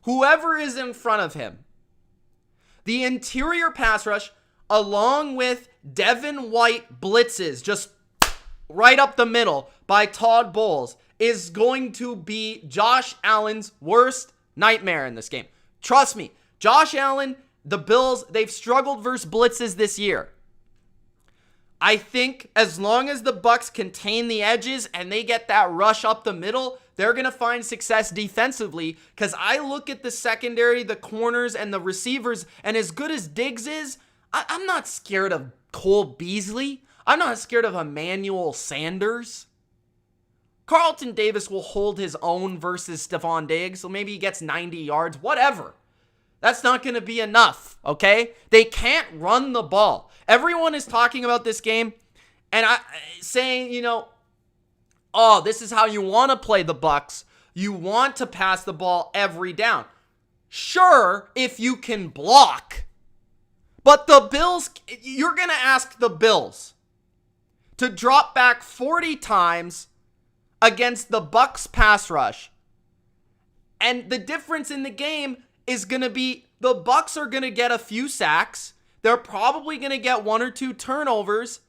whoever is in front of him. The interior pass rush, along with Devin White blitzes, just right up the middle by Todd Bowles, is going to be Josh Allen's worst nightmare in this game. Trust me, Josh Allen, the Bills, they've struggled versus blitzes this year. I think as long as the Bucs contain the edges and they get that rush up the middle, they're going to find success defensively. Because I look at the secondary, the corners, and the receivers, and as good as Diggs is, I'm not scared of Cole Beasley. I'm not scared of Emmanuel Sanders. Carlton Davis will hold his own versus Stephon Diggs, so maybe he gets 90 yards, whatever. That's not going to be enough, okay? They can't run the ball. Everyone is talking about this game and saying, oh, this is how you want to play the Bucs. You want to pass the ball every down. Sure, if you can block. But the Bills, you're going to ask the Bills to drop back 40 times against the Bucs pass rush. And the difference in the game is going to be the Bucs are going to get a few sacks. They're probably going to get 1 or 2 turnovers.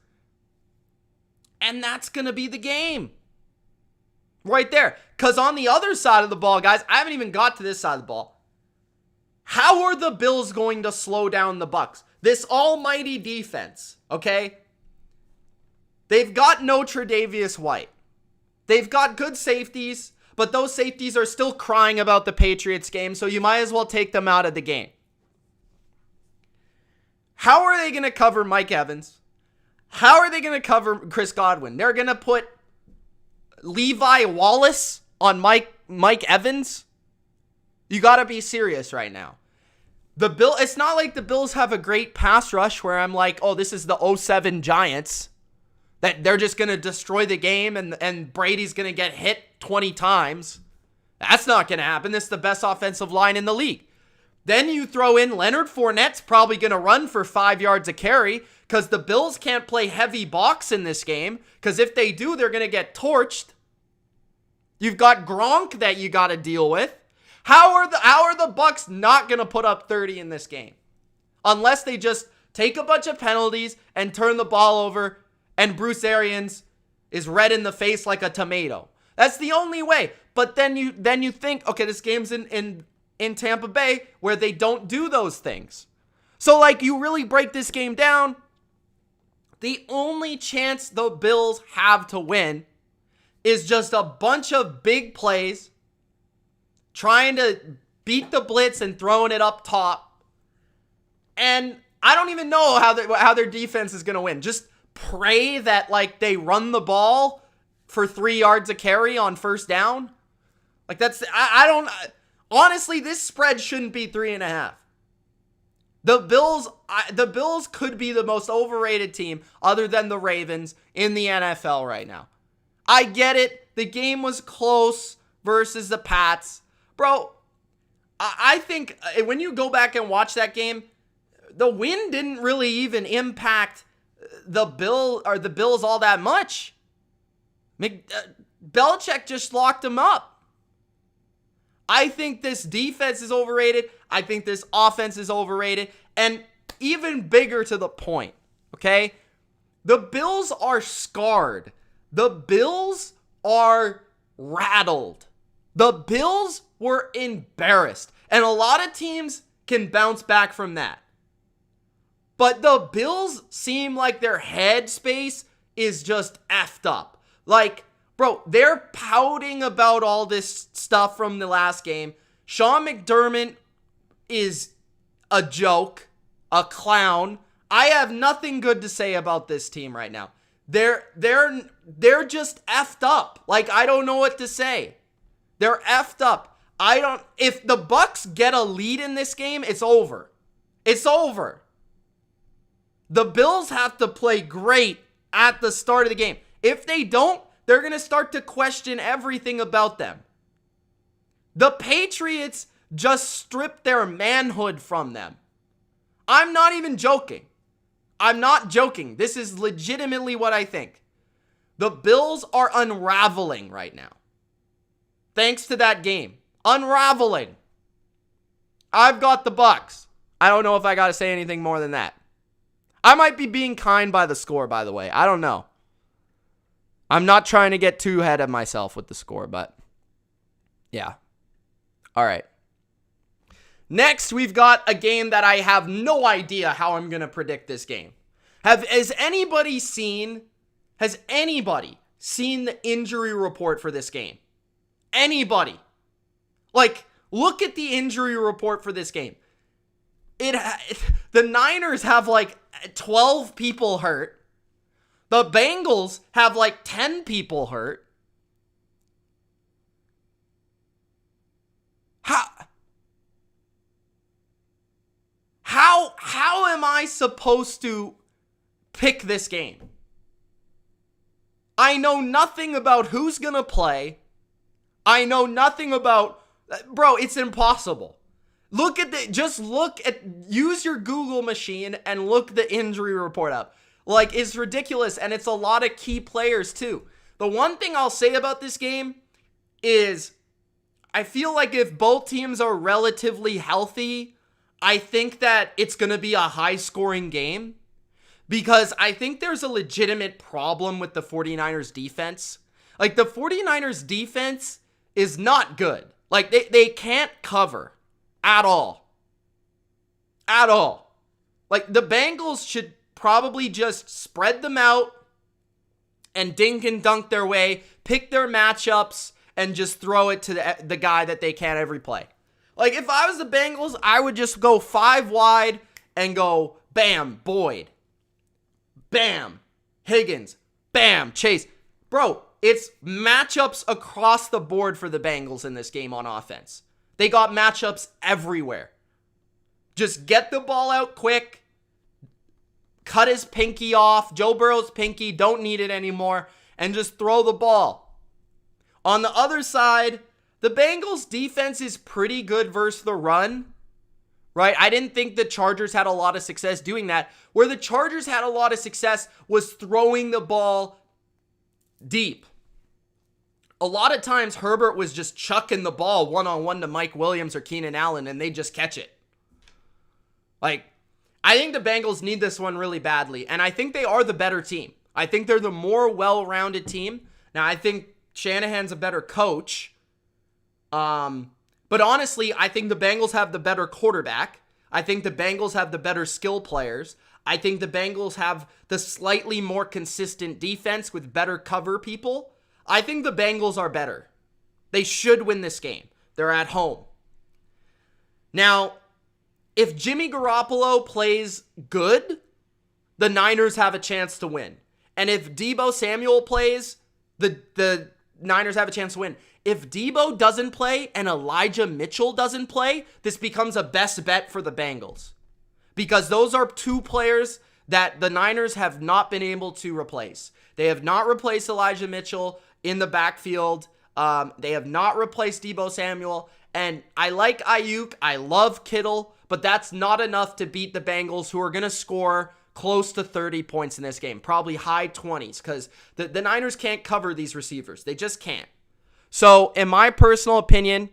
And that's going to be the game. Right there. Because on the other side of the ball, guys, I haven't even got to this side of the ball. How are the Bills going to slow down the Bucs? This almighty defense, okay? They've got no Tre'Davious White. They've got good safeties, but those safeties are still crying about the Patriots game, so you might as well take them out of the game. How are they going to cover Mike Evans? How are they going to cover Chris Godwin? They're going to put Levi Wallace on Mike Evans? You got to be serious right now. It's not like the Bills have a great pass rush where I'm like, oh, this is the 07 Giants. That they're just going to destroy the game and Brady's going to get hit 20 times. That's not going to happen. This is the best offensive line in the league. Then you throw in Leonard Fournette's probably going to run for 5 yards a carry because the Bills can't play heavy box in this game because if they do, they're going to get torched. You've got Gronk that you got to deal with. How are the Bucs not going to put up 30 in this game? Unless they just take a bunch of penalties and turn the ball over and Bruce Arians is red in the face like a tomato. That's the only way. But then you think, okay, this game's in Tampa Bay where they don't do those things. So you really break this game down. The only chance the Bills have to win is just a bunch of big plays, trying to beat the blitz and throwing it up top. And I don't even know how their defense is going to win. Just pray that they run the ball for 3 yards a carry on first down. Honestly, this spread shouldn't be 3.5. The Bills could be the most overrated team other than the Ravens in the NFL right now. I get it. The game was close versus the Pats. Bro, I think when you go back and watch that game, the win didn't really even impact the Bills all that much. Belichick just locked them up. I think this defense is overrated. I think this offense is overrated. And even bigger to the point, okay? The Bills are scarred. The Bills are rattled. The Bills were embarrassed. And a lot of teams can bounce back from that. But the Bills seem like their headspace is just effed up. Bro, they're pouting about all this stuff from the last game. Sean McDermott is a joke, a clown. I have nothing good to say about this team right now. They're just effed up. I don't know what to say. They're effed up. If the Bucs get a lead in this game, it's over. It's over. The Bills have to play great at the start of the game. If they don't, they're going to start to question everything about them. The Patriots just stripped their manhood from them. I'm not even joking. I'm not joking. This is legitimately what I think. The Bills are unraveling right now. Thanks to that game. Unraveling. I've got the Bucs. I don't know if I got to say anything more than that. I might be being kind by the score, by the way. I don't know. I'm not trying to get too ahead of myself with the score, but yeah. All right. Next, we've got a game that I have no idea how I'm going to predict this game. Has anybody seen the injury report for this game? Anybody? Like, look at the injury report for this game. The Niners have like 12 people hurt. The Bengals have like 10 people hurt. How am I supposed to pick this game? I know nothing about who's going to play. I know nothing about... Bro, it's impossible. Use your Google machine and look the injury report up. Like, it's ridiculous, and it's a lot of key players, too. The one thing I'll say about this game is I feel like if both teams are relatively healthy, I think that it's going to be a high-scoring game because I think there's a legitimate problem with the 49ers defense. Like, the 49ers defense is not good. Like, they can't cover at all. At all. Like, the Bengals should probably just spread them out and dink and dunk their way, pick their matchups, and just throw it to the guy that they can't every play. Like, if I was the Bengals, I would just go 5 wide and go, bam, Boyd. Bam, Higgins. Bam, Chase. Bro, it's matchups across the board for the Bengals in this game on offense. They got matchups everywhere. Just get the ball out quick. Cut his pinky off. Joe Burrow's pinky. Don't need it anymore. And just throw the ball. On the other side, the Bengals defense is pretty good versus the run. Right? I didn't think the Chargers had a lot of success doing that. Where the Chargers had a lot of success was throwing the ball deep. A lot of times Herbert was just chucking the ball one-on-one to Mike Williams or Keenan Allen and they just catch it. Like, I think the Bengals need this one really badly, and I think they are the better team. I think they're the more well-rounded team. Now, I think Shanahan's a better coach. But honestly, I think the Bengals have the better quarterback. I think the Bengals have the better skill players. I think the Bengals have the slightly more consistent defense with better cover people. I think the Bengals are better. They should win this game. They're at home. Now, if Jimmy Garoppolo plays good, the Niners have a chance to win. And if Deebo Samuel plays, the Niners have a chance to win. If Deebo doesn't play and Elijah Mitchell doesn't play, this becomes a best bet for the Bengals. Because those are two players that the Niners have not been able to replace. They have not replaced Elijah Mitchell in the backfield. They have not replaced Deebo Samuel. And I like Ayuk. I love Kittle. But that's not enough to beat the Bengals, who are going to score close to 30 points in this game. Probably high 20s, because the Niners can't cover these receivers. They just can't. So, in my personal opinion,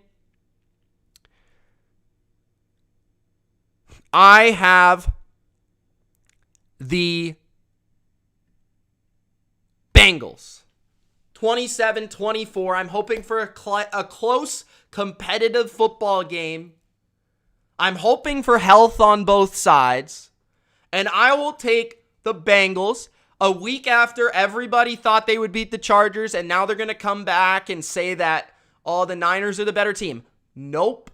I have the Bengals. 27-24. I'm hoping for a close, competitive football game. I'm hoping for health on both sides. And I will take the Bengals a week after everybody thought they would beat the Chargers, and now they're going to come back and say that, oh, the Niners are the better team. Nope.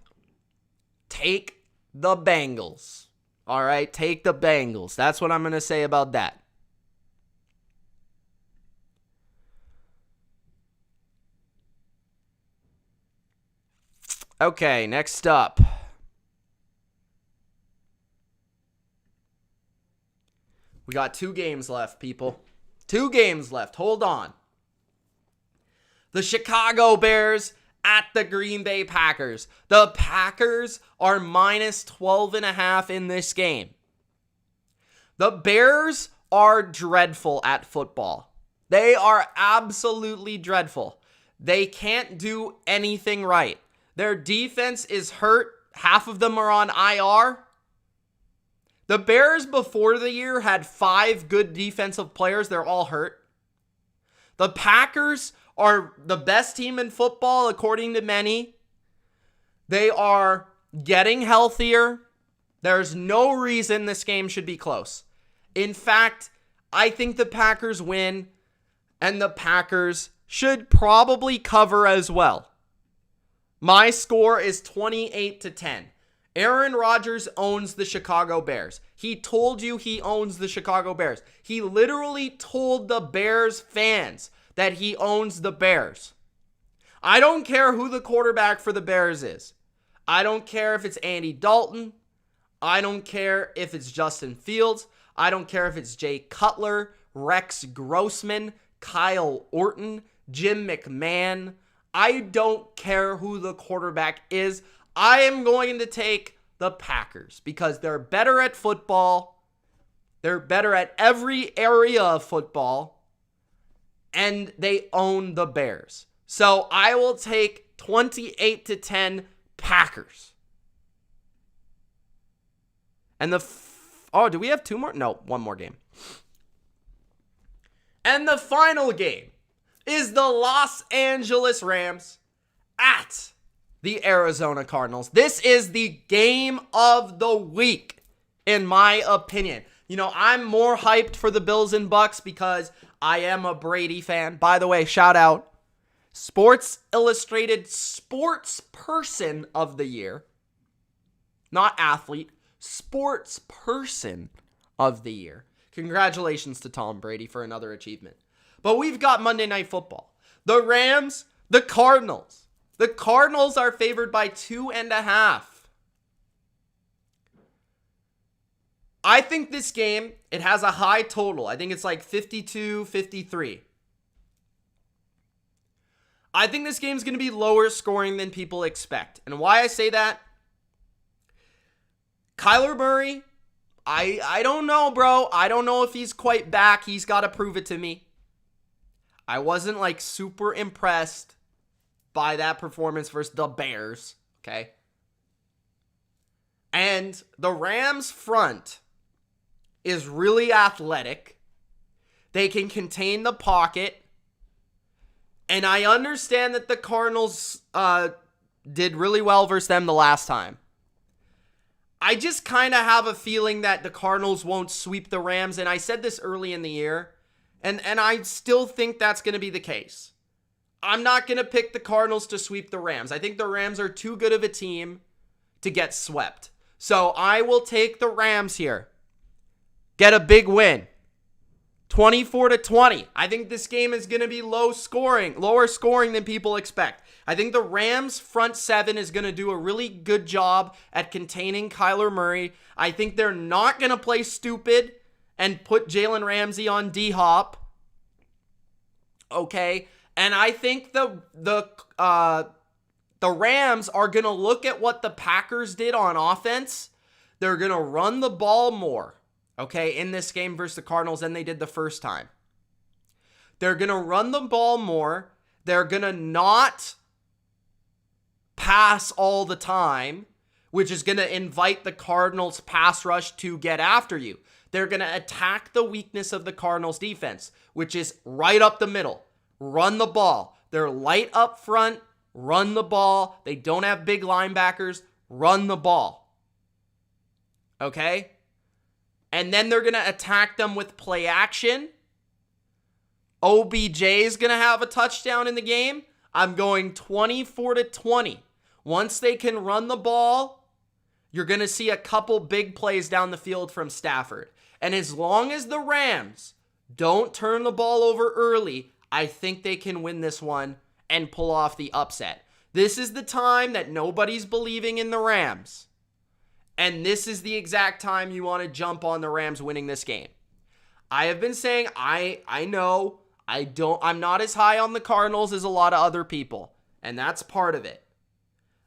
Take the Bengals. All right, take the Bengals. That's what I'm going to say about that. Okay, next up. We got 2 games left, people. 2 games left. Hold on. The Chicago Bears at the Green Bay Packers. The Packers are minus 12.5 in this game. The Bears are dreadful at football. They are absolutely dreadful. They can't do anything right. Their defense is hurt. Half of them are on IR. The Bears before the year had 5 good defensive players. They're all hurt. The Packers are the best team in football, according to many. They are getting healthier. There's no reason this game should be close. In fact, I think the Packers win, and the Packers should probably cover as well. My score is 28-10. Aaron Rodgers owns the Chicago Bears. He told you he owns the Chicago Bears. He literally told the Bears fans that he owns the Bears. I don't care who the quarterback for the Bears is. I don't care if it's Andy Dalton. I don't care if it's Justin Fields. I don't care if it's Jay Cutler, Rex Grossman, Kyle Orton, Jim McMahon. I don't care who the quarterback is. I am going to take the Packers because they're better at football. They're better at every area of football. And they own the Bears. So I will take 28-10 Packers. And do we have 2 more? No, 1 more game. And the final game is the Los Angeles Rams at the Arizona Cardinals. This is the game of the week, in my opinion. You know, I'm more hyped for the Bills and Bucs because I am a Brady fan. By the way, shout out. Sports Illustrated Sports Person of the Year. Not athlete. Sports Person of the Year. Congratulations to Tom Brady for another achievement. But we've got Monday Night Football. The Rams, the Cardinals. The Cardinals are favored by 2.5. I think this game, it has a high total. I think it's like 52-53. I think this game's going to be lower scoring than people expect. And why I say that? Kyler Murray, I don't know, bro. I don't know if he's quite back. He's got to prove it to me. I wasn't like super impressed by that performance versus the Bears, okay? And the Rams front is really athletic. They can contain the pocket. And I understand that the Cardinals did really well versus them the last time. I just kind of have a feeling that the Cardinals won't sweep the Rams. And I said this early in the year. And I still think that's going to be the case. I'm not going to pick the Cardinals to sweep the Rams. I think the Rams are too good of a team to get swept. So I will take the Rams here. Get a big win. 24-20. I think this game is going to be lower scoring than people expect. I think the Rams front 7 is going to do a really good job at containing Kyler Murray. I think they're not going to play stupid and put Jalen Ramsey on D-Hop. Okay? And I think the Rams are going to look at what the Packers did on offense. They're going to run the ball more, okay, in this game versus the Cardinals than they did the first time. They're going to run the ball more. They're going to not pass all the time, which is going to invite the Cardinals' pass rush to get after you. They're going to attack the weakness of the Cardinals' defense, which is right up the middle. Run the ball. They're light up front. Run the ball. They don't have big linebackers. Run the ball. Okay? And then they're going to attack them with play action. OBJ is going to have a touchdown in the game. I'm going 24-20. Once they can run the ball, you're going to see a couple big plays down the field from Stafford. And as long as the Rams don't turn the ball over early, I think they can win this one and pull off the upset. This is the time that nobody's believing in the Rams. And this is the exact time you want to jump on the Rams winning this game. I have been saying, I know, I'm not as high on the Cardinals as a lot of other people. And that's part of it.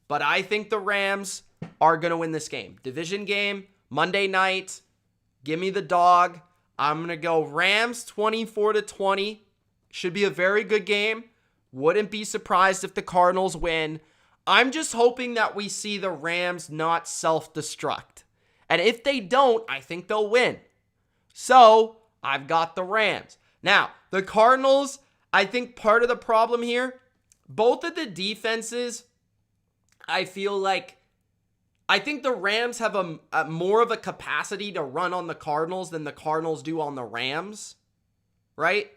But I think the Rams are going to win this game. Division game, Monday night, Give me the dog. I'm going to go Rams 24-20. Should be a very good game. Wouldn't be surprised if the Cardinals win. I'm just hoping that we see the Rams not self-destruct. And if they don't, I think they'll win. So, I've got the Rams. Now, the Cardinals, I think part of the problem here, both of the defenses, I feel like, I think the Rams have a more of a capacity to run on the Cardinals than the Cardinals do on the Rams, right?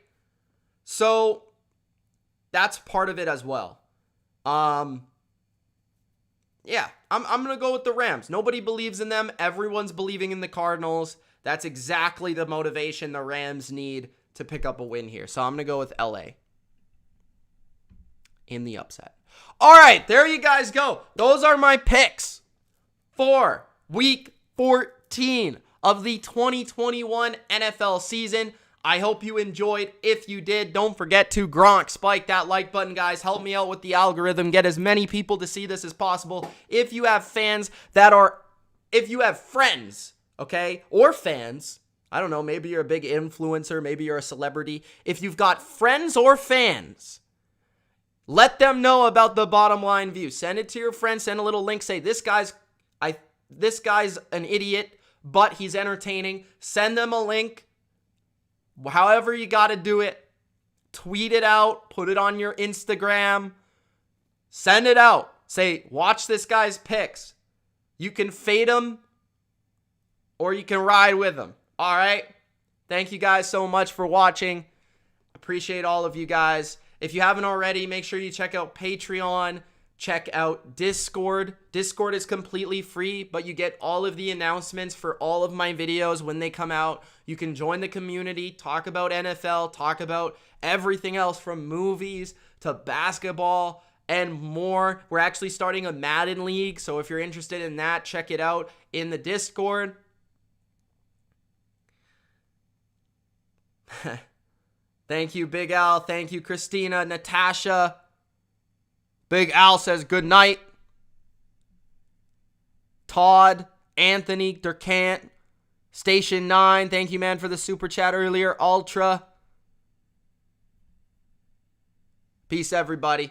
So, that's part of it as well. Yeah, I'm going to go with the Rams. Nobody believes in them. Everyone's believing in the Cardinals. That's exactly the motivation the Rams need to pick up a win here. So I'm going to go with LA in the upset. All right, there you guys go. Those are my picks for Week 14 of the 2021 NFL season. I hope you enjoyed. If you did, don't forget to Gronk spike that like button, guys. Help me out with the algorithm. Get as many people to see this as possible. If you have friends, okay, or fans, I don't know, maybe you're a big influencer, maybe you're a celebrity. If you've got friends or fans, let them know about the Bottom Line View. Send it to your friends. Send a little link. Say, this guy's an idiot, but he's entertaining. Send them a link. However you got to do it. Tweet it out. Put it on your Instagram. Send it out. Say, watch this guy's picks. You can fade him or you can ride with him. All right? Thank you guys so much for watching. Appreciate all of you guys. If you haven't already, make sure you check out Patreon. Check out Discord. Discord is completely free, but you get all of the announcements for all of my videos when they come out. You can join the community, talk about NFL, talk about everything else from movies to basketball and more. We're actually starting a Madden League, so if you're interested in that, check it out in the Discord. Thank you, Big Al. Thank you, Christina, Natasha. Big Al says good night. Todd, Anthony, Durkant, Station 9. Thank you, man, for the super chat earlier. Ultra. Peace, everybody.